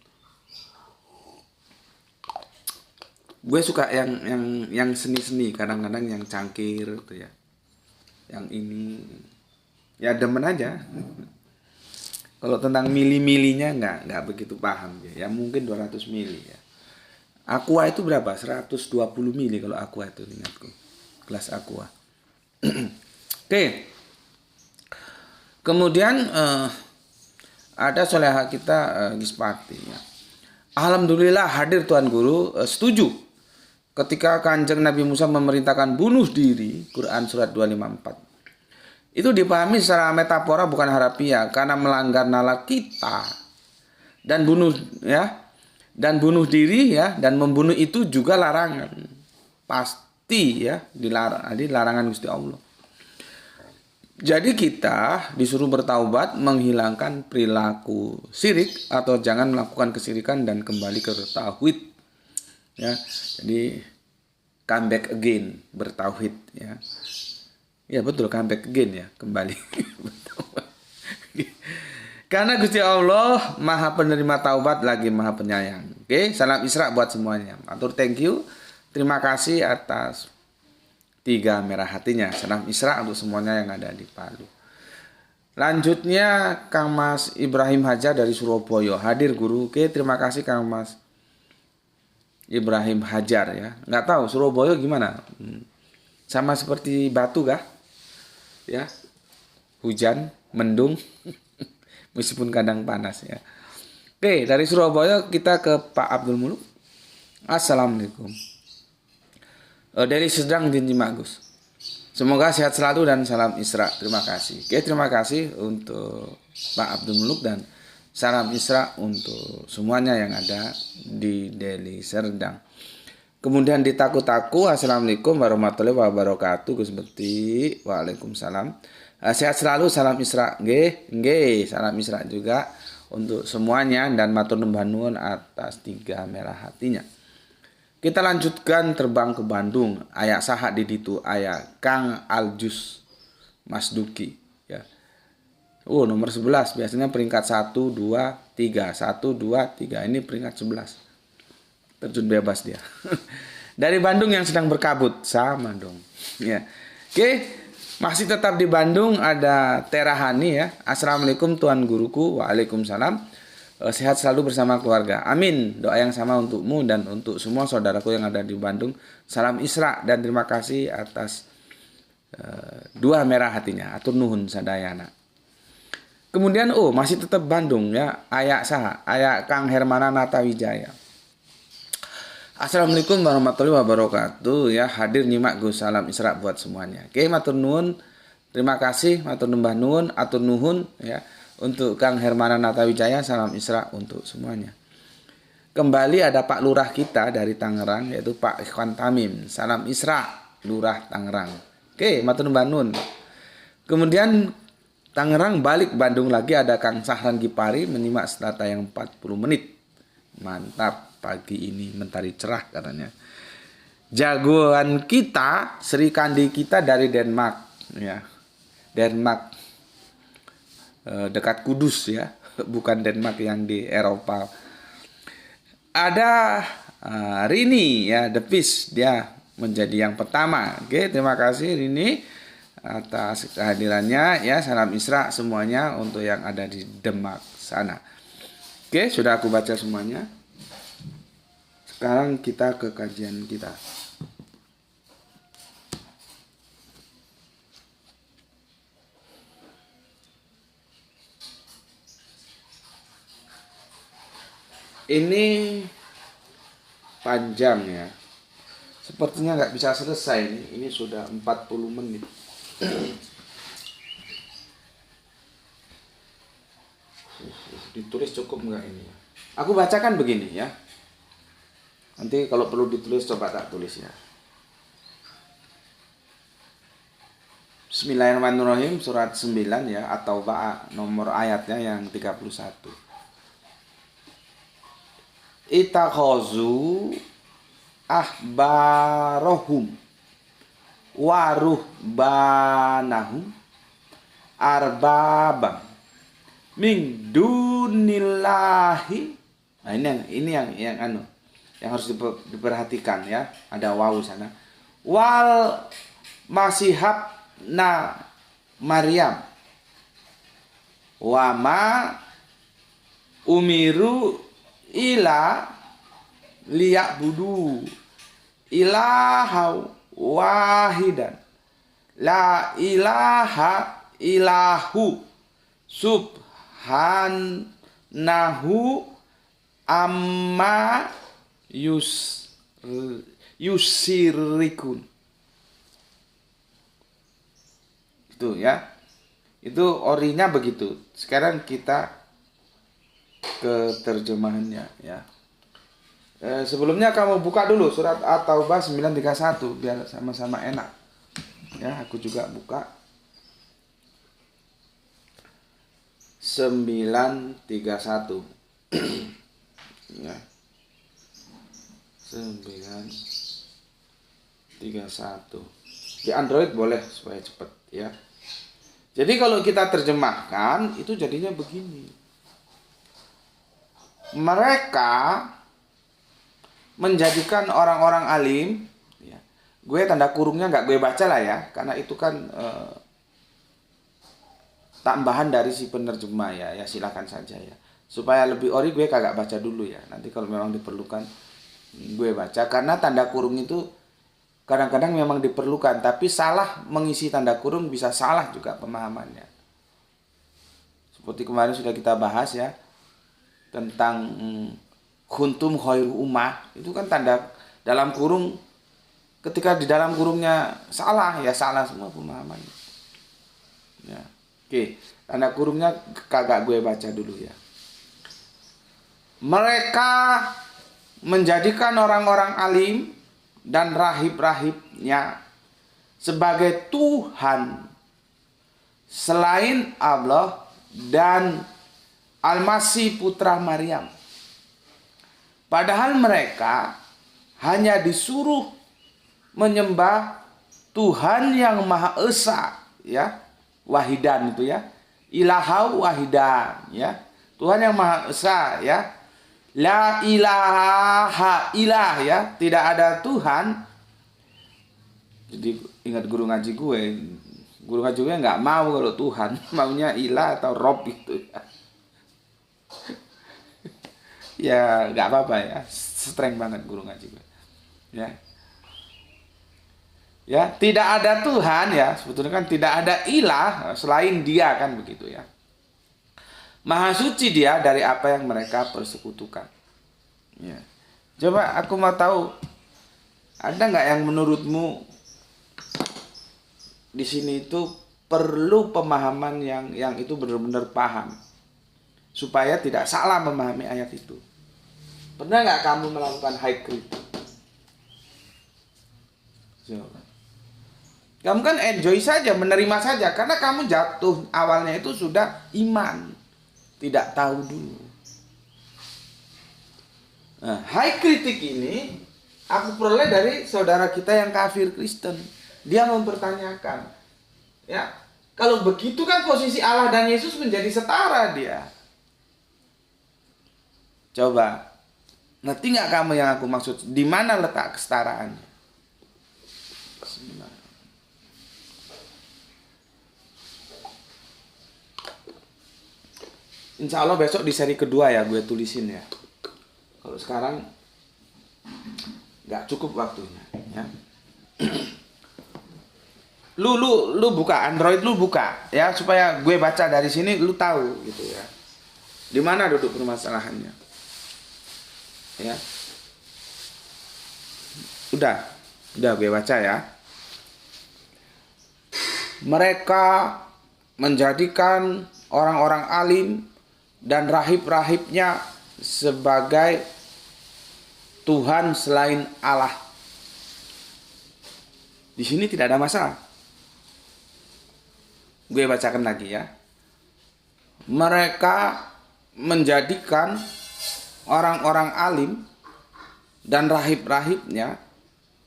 Gue suka yang seni-seni, kadang-kadang yang cangkir tuh ya. Yang ini. Ya demen aja. Kalau tentang mili-milinya nggak begitu paham ya. Ya mungkin 200 mili ya. Aqua itu berapa? 120 mili kalau Aqua itu, ingatku. Gelas Aqua. Oke. Kemudian ada soleha kita Gispati ya. Alhamdulillah hadir Tuan Guru, setuju ketika Kanjeng Nabi Musa memerintahkan bunuh diri, Quran surat 254. Itu dipahami secara metafora bukan harafiah karena melanggar nalar kita. Dan bunuh diri ya, dan membunuh itu juga larangan. Pasti ya, dilarang, larangan Gusti Allah. Jadi kita disuruh bertaubat, menghilangkan perilaku syirik atau jangan melakukan kesirikan dan kembali ke tauhid. Ya. Jadi come back again, bertauhid ya. Ya betul, comeback again ya, kembali. Karena Gusti Allah Maha penerima taubat lagi Maha penyayang. Oke, salam Isra buat semuanya. Matur thank you. Terima kasih atas 3 merah hatinya. Salam Isra untuk semuanya yang ada di Palu. Lanjutnya Kang Mas Ibrahim Hajar dari Surabaya. Hadir Guru. Oke, terima kasih Kang Mas Ibrahim Hajar ya. Nggak tahu Surabaya gimana? Sama seperti Batu kah? Ya, hujan, mendung, meskipun kadang panas ya. Oke, dari Surabaya kita ke Pak Abdul Muluk. Assalamualaikum. Dari Sedang Dinjimak Gus. Semoga sehat selalu dan salam Isra. Terima kasih. Oke, terima kasih untuk Pak Abdul Muluk dan salam Isra untuk semuanya yang ada di Deli Serdang. Kemudian di Taku-Taku, assalamualaikum warahmatullahi wabarakatuh. Gus Bekti, waalaikumsalam. Sehat selalu, salam Isra. Nggih, salam Isra juga untuk semuanya dan matur nuwun nuwun atas 3 merah hatinya. Kita lanjutkan terbang ke Bandung. Ayak saha di ditu, ayak Kang Aljus Mas Duki ya. Nomor 11 biasanya peringkat 1 2 3, 1 2 3. Ini peringkat 11. Terjun bebas dia. Dari Bandung yang sedang berkabut, sama dong. Ya. Oke, masih tetap di Bandung ada Terahani ya. Assalamualaikum Tuan Guruku, waalaikumsalam. Sehat selalu bersama keluarga. Amin. Doa yang sama untukmu dan untuk semua saudaraku yang ada di Bandung. Salam Isra dan terima kasih atas 2 merah hatinya. Atur nuhun sadayana. Kemudian masih tetap Bandung ya. Ayak saha? Ayak Kang Hermana Natawijaya. Assalamualaikum warahmatullahi wabarakatuh ya, hadir nyimak Gus, salam Isra buat semuanya. Oke, matur nuwun. Terima kasih matur nembah nuwun, atur nuhun ya untuk Kang Hermana Natawijaya, salam Isra untuk semuanya. kembali ada Pak Lurah kita dari Tangerang, yaitu Pak Ikhwan Tamim. Salam Isra, Lurah Tangerang. Oke, matur banun. Kemudian Tangerang balik Bandung lagi ada Kang Sahran Gipari menyimak setelah tayang 40 menit. Mantap, pagi ini mentari cerah katanya. Jagoan kita, Sri Kandi kita dari Denmark, ya. Denmark dekat Kudus ya, bukan Denmark yang di Eropa. Ada Rini ya, The Fish, dia menjadi yang pertama. Oke, terima kasih Rini atas kehadirannya ya. Salam Isra semuanya untuk yang ada di Demak sana. Oke, sudah aku baca semuanya. Sekarang kita ke kajian kita. Ini panjang ya. Sepertinya nggak bisa selesai nih. Ini sudah 40 menit. Ditulis cukup nggak ini ya? Aku bacakan begini ya. Nanti kalau perlu ditulis coba tak tulis ya. Bismillahirrahmanirrahim, surat 9 ya, atau nomor ayatnya yang 31. Itakhozu ahbarohum waruhbanahum arbabam min dunillahi. Nah, ini yang harus diperhatikan ya. Ada wawu sana. Wal masihab na Maryam wama umiru ila liya'budu ilaha wahidan la ilaha ilahu subhanahu amma yusirikun. Itu ya. Itu orinya begitu. Sekarang kita ke terjemahannya ya. Sebelumnya kamu buka dulu surat At-Taubah 931 biar sama-sama enak. Ya, aku juga buka 931. Ya. 931. Di Android boleh supaya cepat ya. Jadi kalau kita terjemahkan itu jadinya begini. Mereka menjadikan orang-orang alim ya. Gue tanda kurungnya nggak gue baca lah ya, karena itu kan tambahan dari si penerjemah ya. Ya silakan saja ya. Supaya lebih ori gue kagak baca dulu ya. Nanti kalau memang diperlukan gue baca, karena tanda kurung itu kadang-kadang memang diperlukan, tapi salah mengisi tanda kurung bisa salah juga pemahamannya. Seperti kemarin sudah kita bahas ya, tentang kuntum khairu ummah, itu kan tanda dalam kurung, ketika di dalam kurungnya salah ya salah semua pemahamannya ya. Oke, tanda kurungnya kagak gue baca dulu ya. Mereka menjadikan orang-orang alim dan rahib-rahibnya sebagai Tuhan selain Allah dan Al-Masih putra Maryam. Padahal mereka hanya disuruh menyembah Tuhan yang Maha Esa ya, wahidan itu ya, ilahau wahidan ya, Tuhan yang Maha Esa ya, la ilaha ilah ya, tidak ada Tuhan. Jadi ingat guru ngaji gue nggak mau kalau Tuhan, maunya ilah atau Rob itu ya. Ya nggak apa-apa ya, streng banget guru ngaji gue ya. Ya, tidak ada Tuhan ya, sebetulnya kan tidak ada ilah selain Dia kan begitu ya. Maha suci Dia dari apa yang mereka persekutukan. Ya. Coba aku mau tahu, ada nggak yang menurutmu di sini itu perlu pemahaman yang itu benar-benar paham supaya tidak salah memahami ayat itu. Pernah nggak kamu melakukan high critic? Coba. Kamu kan enjoy saja, menerima saja, karena kamu jatuh awalnya itu sudah iman, tidak tahu dulu. Nah, high critic ini aku peroleh dari saudara kita yang kafir Kristen. Dia mempertanyakan, ya, kalau begitu kan posisi Allah dan Yesus menjadi setara dia. Coba, ngerti nggak kamu yang aku maksud? Di mana letak kesetaraannya? Insya Allah besok di seri kedua ya gue tulisin ya. Kalau sekarang nggak cukup waktunya. Ya. Lu buka Android, lu buka ya supaya gue baca dari sini lu tahu gitu ya. Di mana duduk permasalahannya? Ya. Udah gue baca ya. Mereka menjadikan orang-orang alim dan rahib-rahibnya sebagai Tuhan selain Allah. Di sini tidak ada masalah. Gue bacakan lagi ya. Mereka menjadikan orang-orang alim dan rahib-rahibnya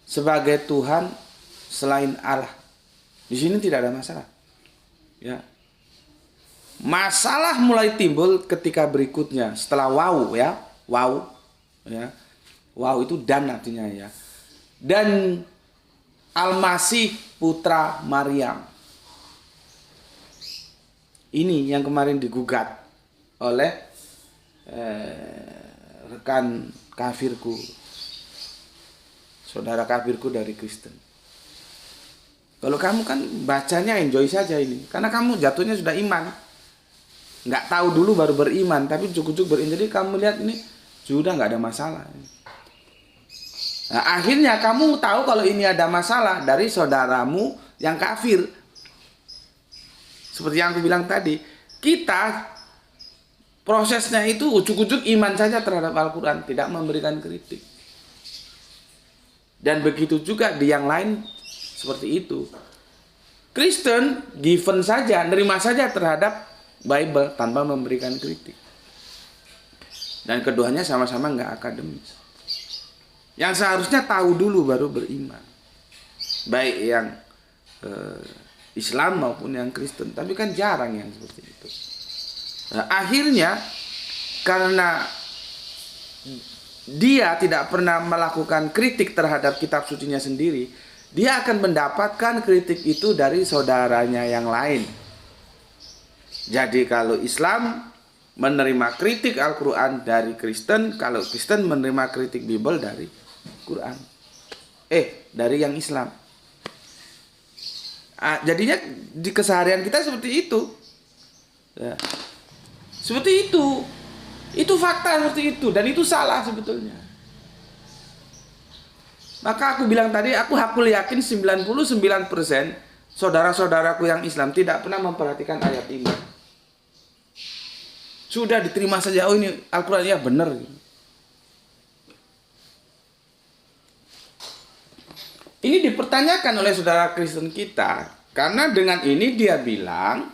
sebagai Tuhan selain Allah. Di sini tidak ada masalah. Ya. Masalah mulai timbul ketika berikutnya setelah wow ya. Wow ya. Wow itu dan artinya ya. Dan Al-Masih putra Maryam. Ini yang kemarin digugat oleh rekan kafirku. Saudara kafirku dari Kristen. Kalau kamu kan bacanya enjoy saja ini. Karena kamu jatuhnya sudah iman. Nggak tahu dulu baru beriman. Tapi cukup-cukup beriman. Jadi kamu lihat ini sudah nggak ada masalah. Nah, akhirnya kamu tahu kalau ini ada masalah dari saudaramu yang kafir. Seperti yang aku bilang tadi. Kita prosesnya itu ujuk-ujuk iman saja terhadap Al-Quran. Tidak memberikan kritik. Dan begitu juga di yang lain seperti itu. Kristen given saja, nerima saja terhadap Bible tanpa memberikan kritik. Dan keduanya sama-sama nggak akademis. Yang seharusnya tahu dulu baru beriman. Baik yang Islam maupun yang Kristen. Tapi kan jarang yang seperti itu. Nah, akhirnya karena dia tidak pernah melakukan kritik terhadap kitab sucinya sendiri, dia akan mendapatkan kritik itu dari saudaranya yang lain. Jadi kalau Islam menerima kritik Al-Quran dari Kristen, kalau Kristen menerima kritik Bible dari Quran. Dari yang Islam. Jadinya di keseharian kita seperti itu. Ya. Seperti itu. Itu fakta seperti itu. Dan itu salah sebetulnya. Maka aku bilang tadi, aku yakin 99% saudara-saudaraku yang Islam tidak pernah memperhatikan ayat iman. Sudah diterima saja, oh ini Al-Quran ya benar. Ini dipertanyakan oleh saudara Kristen kita. Karena dengan ini dia bilang,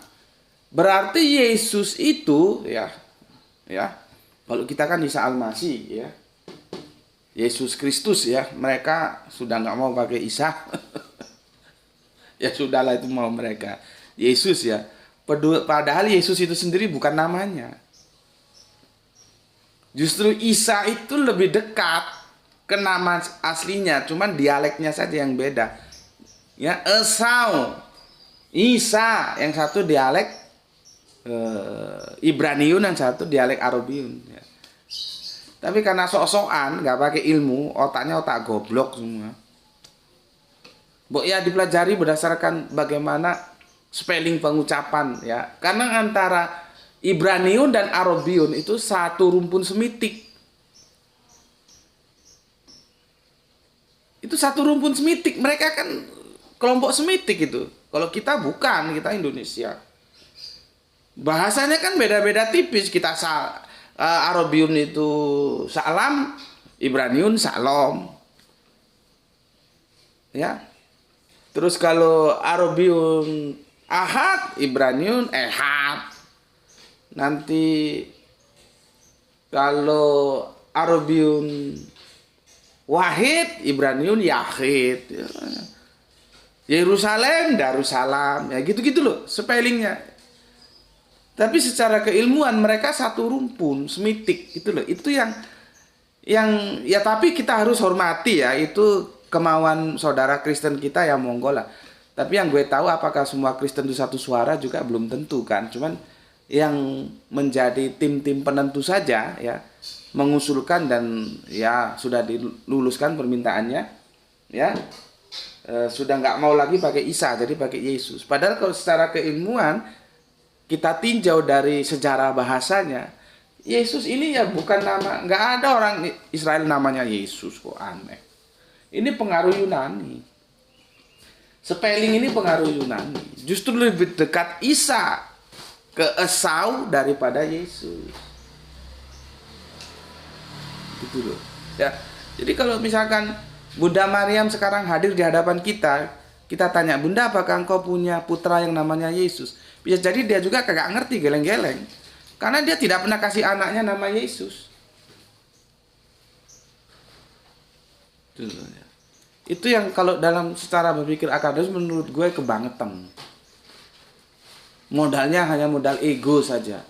berarti Yesus itu, ya, kalau kita kan Isa Al-Masih, ya, Yesus Kristus ya, mereka sudah nggak mau pakai Isa. Ya sudahlah itu mau mereka. Yesus ya. Padahal Yesus itu sendiri bukan namanya. Justru Isa itu lebih dekat ke nama aslinya, cuman dialeknya saja yang beda. Ya, Esau, Isa, yang satu dialek Ibraniun, yang satu dialek Arabiun. Ya. Tapi karena sok-sokan, nggak pakai ilmu, otaknya otak goblok semua. Ya dipelajari berdasarkan bagaimana spelling pengucapan ya. Karena antara Ibraniun dan Arabiun itu satu rumpun semitik. Itu satu rumpun semitik. Mereka kan kelompok semitik itu. Kalau kita bukan, kita Indonesia. Bahasanya kan beda-beda tipis. Kita Arabium itu salam, Ibraniun salom. Ya. Terus kalau Arabium ahad, Ibraniun ehad. Nanti kalau Arabium wahid, Ibraniun yahid. Yerusalem, Darussalam. Ya gitu-gitu loh spellingnya. Tapi secara keilmuan mereka satu rumpun, semitik gitu loh. Itu yang ya, tapi kita harus hormati ya, itu kemauan saudara Kristen kita, ya monggo lah. Tapi yang gue tahu apakah semua Kristen itu satu suara juga belum tentu kan. Cuman yang menjadi tim-tim penentu saja ya, mengusulkan dan ya sudah diluluskan permintaannya ya, sudah nggak mau lagi pakai Isa, jadi pakai Yesus. Padahal kalau secara keilmuan kita tinjau dari sejarah bahasanya, Yesus ini ya bukan nama, nggak ada orang Israel namanya Yesus, kok aneh. Ini pengaruh Yunani. Spelling ini pengaruh Yunani. Justru lebih dekat Isa ke Esau daripada Yesus. Gitu loh. Ya. Jadi kalau misalkan Bunda Maryam sekarang hadir di hadapan kita, kita tanya, Bunda, apakah engkau punya putra yang namanya Yesus? Bisa jadi dia juga kagak ngerti, geleng-geleng. Karena dia tidak pernah kasih anaknya nama Yesus. Itu yang kalau dalam secara berpikir akademis menurut gue kebangetan. Modalnya hanya modal ego saja.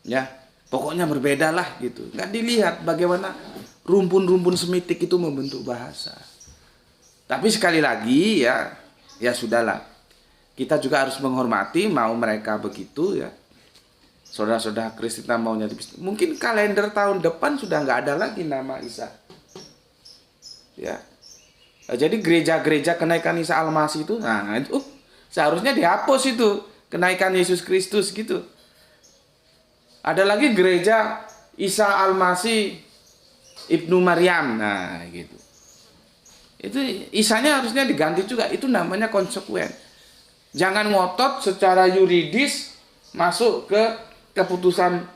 Ya, pokoknya berbeda lah gitu. Nggak dilihat bagaimana rumpun-rumpun semitik itu membentuk bahasa. Tapi sekali lagi ya sudahlah. Kita juga harus menghormati mau mereka begitu ya. Saudara-saudara Kristen maunya mungkin kalender tahun depan sudah nggak ada lagi nama Isa. Ya. Jadi gereja-gereja kenaikan Isa Al-Masih itu, nah itu seharusnya dihapus itu kenaikan Yesus Kristus gitu. Ada lagi gereja Isa Al-Masih Ibnu Maryam, nah gitu. Itu Isanya harusnya diganti juga, itu namanya konsekuen. Jangan ngotot secara yuridis masuk ke keputusan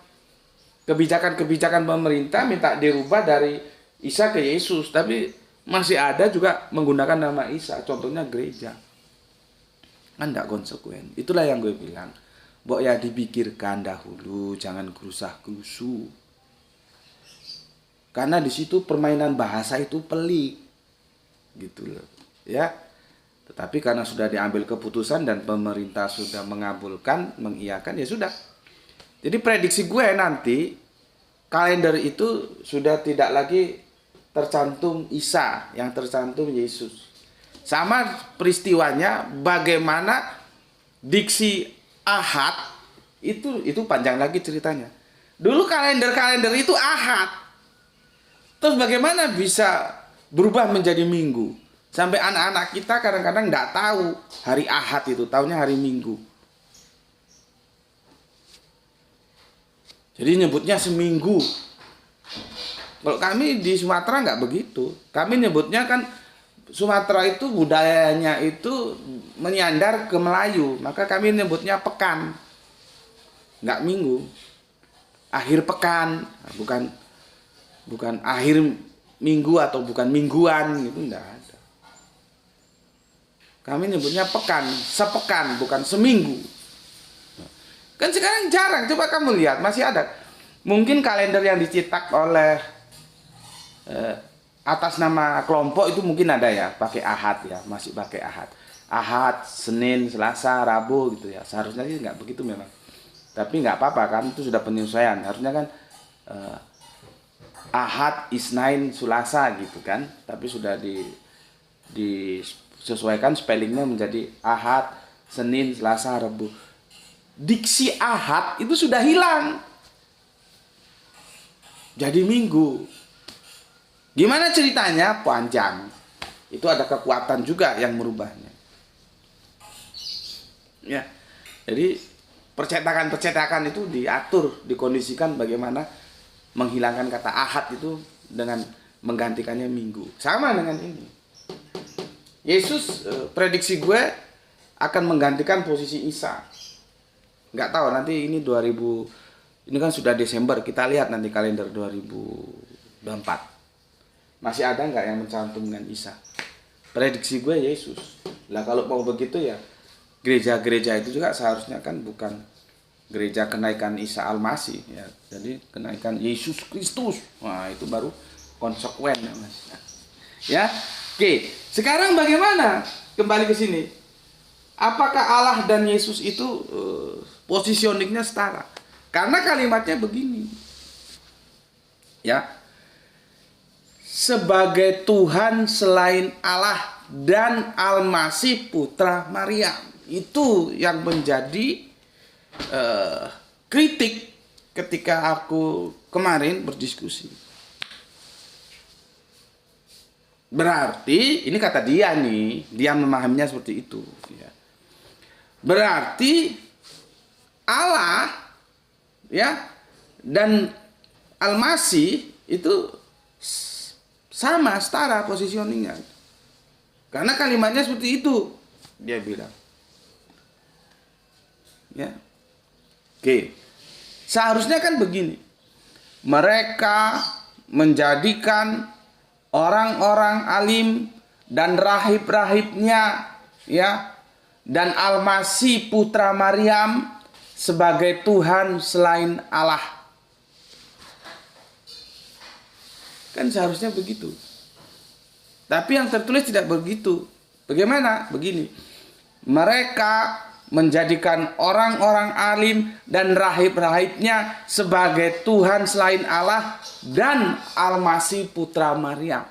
kebijakan-kebijakan pemerintah minta dirubah dari Isa ke Yesus, tapi masih ada juga menggunakan nama Isa, contohnya gereja. Kan enggak konsekuen. Itulah yang gue bilang, mbok ya dipikirkan dahulu, jangan gerusah-gerusu. Karena di situ permainan bahasa itu pelik. Gitu loh. Ya. Tetapi karena sudah diambil keputusan dan pemerintah sudah mengabulkan, mengiyakan, ya sudah. Jadi prediksi gue nanti kalender itu sudah tidak lagi tercantum Isa, yang tercantum Yesus. Sama peristiwanya bagaimana diksi Ahad itu panjang lagi ceritanya. Dulu kalender itu Ahad. Terus bagaimana bisa berubah menjadi Minggu? Sampai anak-anak kita kadang-kadang nggak tahu hari Ahad itu, tahunya hari Minggu. Jadi nyebutnya seminggu. Kalau kami di Sumatera nggak begitu. Kami nyebutnya kan Sumatera itu budayanya itu menyandar ke Melayu. Maka kami nyebutnya pekan. Nggak minggu. Akhir pekan. Bukan akhir minggu atau bukan mingguan gitu, enggak ada. Kami nyebutnya pekan, sepekan, bukan seminggu. Kan sekarang jarang, coba kamu lihat, masih ada. Mungkin kalender yang dicetak oleh atas nama kelompok itu mungkin ada ya, pakai Ahad ya, masih pakai Ahad. Ahad, Senin, Selasa, Rabu gitu ya. Seharusnya sih nggak begitu memang. Tapi nggak apa-apa kan, itu sudah penyesuaian. Harusnya kan Ahad, Isnain, Sulasa gitu kan. Tapi sudah disesuaikan spellingnya menjadi Ahad, Senin, Selasa, Rabu. Diksi Ahad itu sudah hilang. Jadi Minggu. Gimana ceritanya? Panjang. Itu ada kekuatan juga yang merubahnya. Ya. Jadi percetakan-percetakan itu diatur, dikondisikan bagaimana menghilangkan kata Ahad itu dengan menggantikannya Minggu. Sama dengan ini. Yesus prediksi gue akan menggantikan posisi Isa. Nggak tahu nanti ini 2000 Ini kan sudah Desember, kita lihat nanti kalender 2024. Masih ada nggak yang mencantumkan Isa? Prediksi gue Yesus. Lah kalau mau begitu ya, gereja-gereja itu juga seharusnya kan bukan gereja kenaikan Isa Al-Masih ya. Jadi kenaikan Yesus Kristus. Wah, itu baru konsekuen ya, Mas. Ya. Oke, sekarang bagaimana? Kembali ke sini. Apakah Allah dan Yesus itu positioningnya setara? Karena kalimatnya begini. Ya. Sebagai Tuhan selain Allah dan Al-Masih Putra Maryam. Itu yang menjadi kritik ketika aku kemarin berdiskusi. Berarti, ini kata dia nih, dia memahaminya seperti itu. Ya. Berarti Allah ya dan Al-Masih itu sama, setara positioningnya. Karena kalimatnya seperti itu, dia bilang. Ya. Oke. Seharusnya kan begini. Mereka menjadikan orang-orang alim dan rahib-rahibnya ya dan Al-Masih Putra Maryam sebagai Tuhan selain Allah. Kan seharusnya begitu. Tapi yang tertulis tidak begitu. Bagaimana? Begini. Mereka menjadikan orang-orang alim dan rahib-rahibnya sebagai Tuhan selain Allah dan Al-Masih Putra Maryam.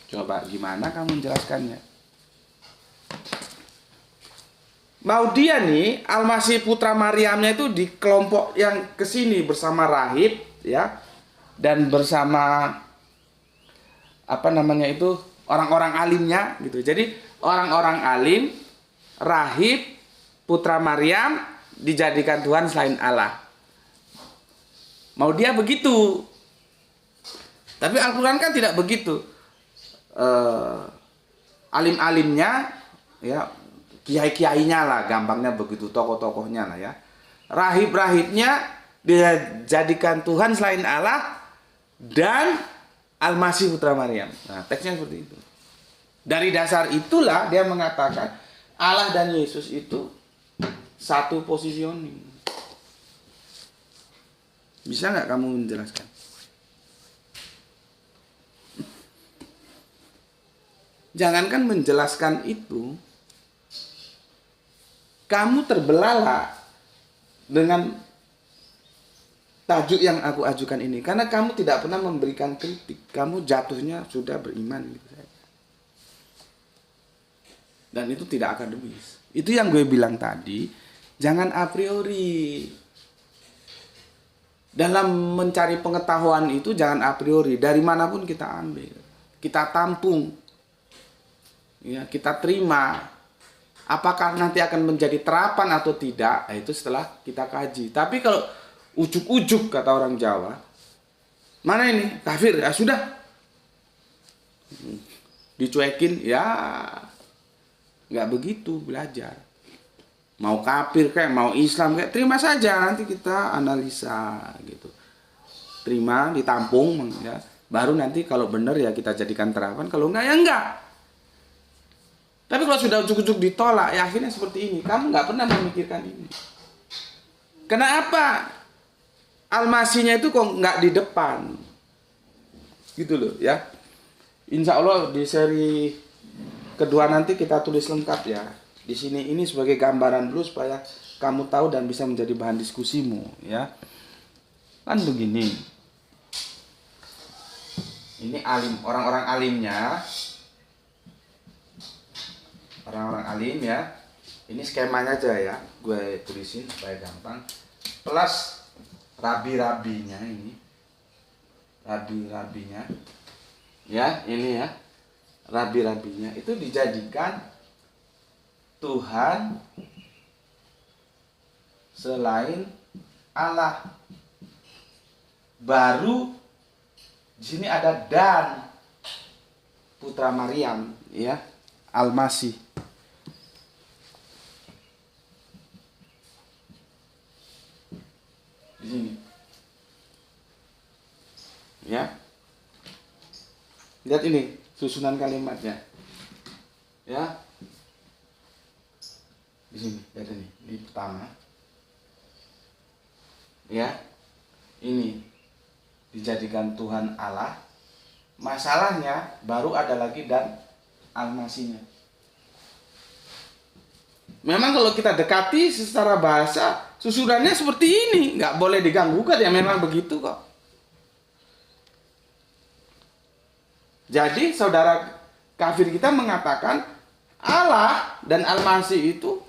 Coba gimana kamu menjelaskannya? Mau dia nih, Al-Masih Putra Maryamnya itu di kelompok yang kesini bersama rahib ya. Dan bersama orang-orang alimnya gitu. Jadi orang-orang alim, rahib, Putra Maryam dijadikan Tuhan selain Allah. Mau dia begitu. Tapi Al-Quran kan tidak begitu. Alim-alimnya ya, kiai-kiainya lah, gampangnya begitu, tokoh-tokohnya lah ya. Rahib-rahibnya dijadikan Tuhan selain Allah dan Al-Masih Putra Maryam. Nah, teksnya seperti itu. Dari dasar itulah dia mengatakan Allah dan Yesus itu satu positioning. Bisa nggak kamu menjelaskan? Jangankan menjelaskan itu, kamu terbelalak dengan tajuk yang aku ajukan ini, karena kamu tidak pernah memberikan kritik. Kamu jatuhnya sudah beriman gitu saja. Dan itu tidak akademis. Itu yang gue bilang tadi, jangan a priori. Dalam mencari pengetahuan itu jangan a priori, dari manapun kita ambil. Kita tampung. Ya, kita terima. Apakah nanti akan menjadi terapan atau tidak? Nah, itu setelah kita kaji. Tapi kalau ujuk-ujuk kata orang Jawa, mana ini kafir, ya sudah dicuekin, ya nggak begitu belajar. Mau kafir kayak mau Islam kayak terima saja, nanti kita analisa gitu, terima, ditampung ya, baru nanti kalau benar ya kita jadikan terapan, kalau enggak ya enggak. Tapi kalau sudah ujuk-ujuk ditolak ya akhirnya seperti ini. Kamu nggak pernah memikirkan ini. Kenapa Al-Masihnya itu kok nggak di depan, gitu loh ya. Insya Allah di seri kedua nanti kita tulis lengkap ya. Di sini ini sebagai gambaran dulu supaya kamu tahu dan bisa menjadi bahan diskusimu ya. Kan begini. Ini alim, orang-orang alimnya, orang-orang alim ya. Ini skemanya aja ya, gue tulisin supaya gampang. Plus rabi-rabinya ini, rabi-rabinya ya, ini ya, rabi-rabinya itu dijadikan Tuhan selain Allah. Baru di sini ada dan Putra Maryam ya, Al-Masih. sini. Ya. Lihat ini susunan kalimatnya. Ya. Di sini, lihat ini. Ini pertama. Ya. Ini dijadikan Tuhan Allah. Masalahnya baru ada lagi dan Al-Masihnya. Memang kalau kita dekati secara bahasa, susunannya seperti ini, nggak boleh diganggu-gugat, ya memang begitu kok. Jadi saudara kafir kita mengatakan Allah dan Al-Masih itu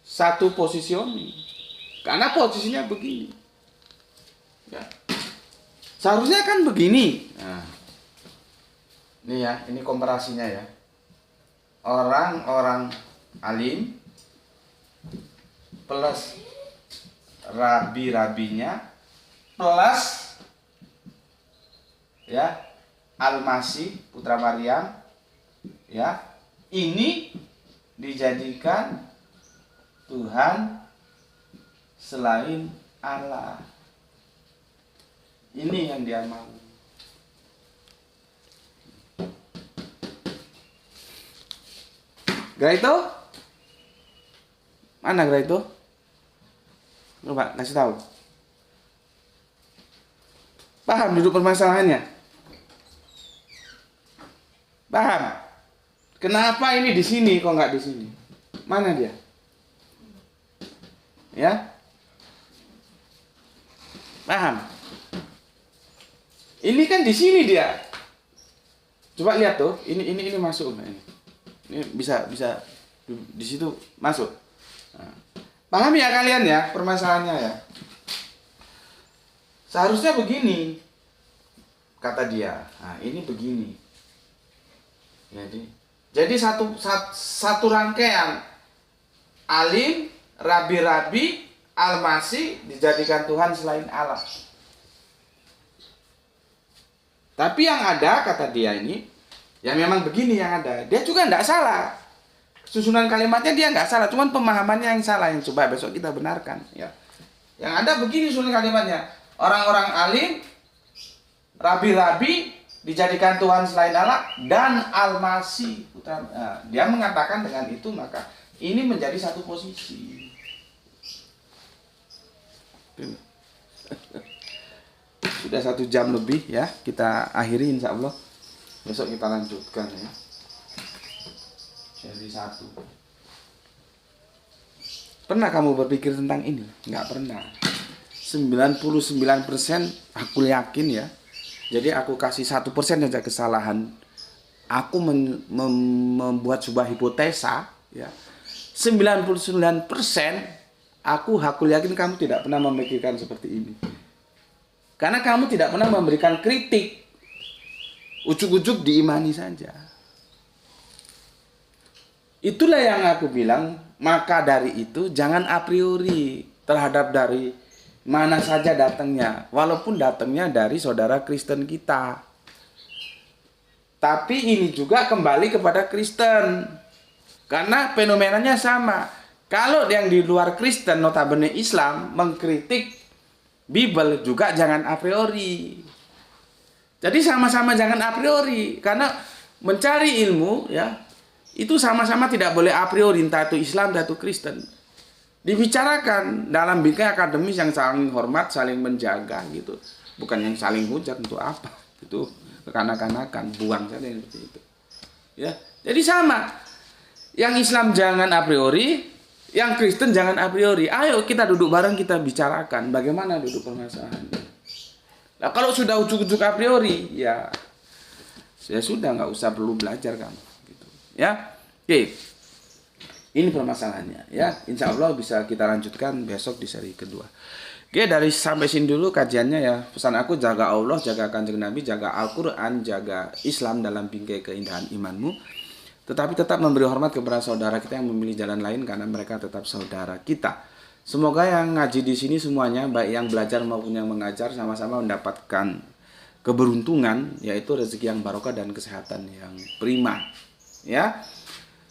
satu positioning, karena posisinya begini. Ya. Seharusnya kan begini. Nah, ini ya, ini komparasinya ya. Orang-orang alim plus rabi-rabinya plus ya Al-Masih putra Maryam, ya, ini dijadikan Tuhan selain Allah. Ini yang dia mau. Graito? Mana Graito? Coba kasih tahu. Paham duduk permasalahannya? Paham? Kenapa ini di sini kok nggak di sini? Mana dia? Ya? Paham? Ini kan di sini dia. Coba lihat tuh, ini masuk ini. Ini bisa di situ masuk. Nah, paham ya kalian ya permasalahannya ya? Seharusnya begini, kata dia. Nah, ini begini. Jadi satu rangkaian alim, rabi-rabi, Al-Masih dijadikan Tuhan selain Allah. Tapi yang ada, kata dia ini, ya memang begini yang ada. Dia juga tidak salah. Susunan kalimatnya dia nggak salah, cuman pemahamannya yang salah, yang coba besok kita benarkan. Ya. Yang ada begini susunan kalimatnya. Orang-orang alim, rabi-rabi dijadikan Tuhan selain Allah dan Al-Masih. Nah, dia mengatakan dengan itu maka ini menjadi satu posisi. Sudah 1 jam lebih ya, kita akhiri insya Allah. Besok kita lanjutkan ya. Seri 1. Pernah kamu berpikir tentang ini? Enggak pernah. 99% aku yakin ya. Jadi aku kasih 1% saja kesalahan. Aku membuat sebuah hipotesa ya. 99% aku yakin kamu tidak pernah memikirkan seperti ini. Karena kamu tidak pernah memberikan kritik. Ujuk-ujuk diimani saja. Itulah yang aku bilang, maka dari itu jangan a priori terhadap dari mana saja datangnya. Walaupun datangnya dari saudara Kristen kita. Tapi ini juga kembali kepada Kristen. Karena fenomenanya sama. Kalau yang di luar Kristen, notabene Islam, mengkritik Bible juga jangan a priori. Jadi sama-sama jangan a priori. Karena mencari ilmu ya itu sama-sama tidak boleh a priori, entah itu Islam, entah itu Kristen. Dibicarakan dalam bingkai akademis yang saling hormat, saling menjaga gitu. Bukan yang saling hujat untuk apa. Itu kekanak-kanakan, buang saja seperti itu. Ya. Jadi sama. Yang Islam jangan a priori, yang Kristen jangan a priori. Ayo kita duduk bareng, kita bicarakan bagaimana duduk permasalahannya. Nah, kalau sudah ujuk-ujuk a priori, ya sudah nggak usah perlu belajar kamu. Gitu. Ya, oke. Ini permasalahannya. Ya, insya Allah bisa kita lanjutkan besok di seri kedua. Oke, dari sampai sini dulu kajiannya ya. Pesan aku, jaga Allah, jaga Kanjeng Nabi, jaga Al-Quran, jaga Islam dalam bingkai keindahan imanmu. Tetapi tetap memberi hormat kepada saudara kita yang memilih jalan lain karena mereka tetap saudara kita. Semoga yang ngaji di sini semuanya, baik yang belajar maupun yang mengajar, sama-sama mendapatkan keberuntungan, yaitu rezeki yang barokah dan kesehatan yang prima. Ya,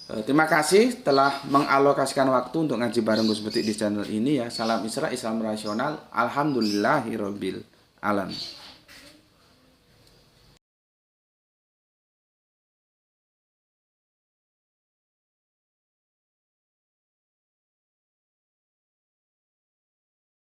Terima kasih telah mengalokasikan waktu untuk ngaji bareng Gus Betik di channel ini ya. Salam Isra, Islam rasional. Alhamdulillahirabbil alamin.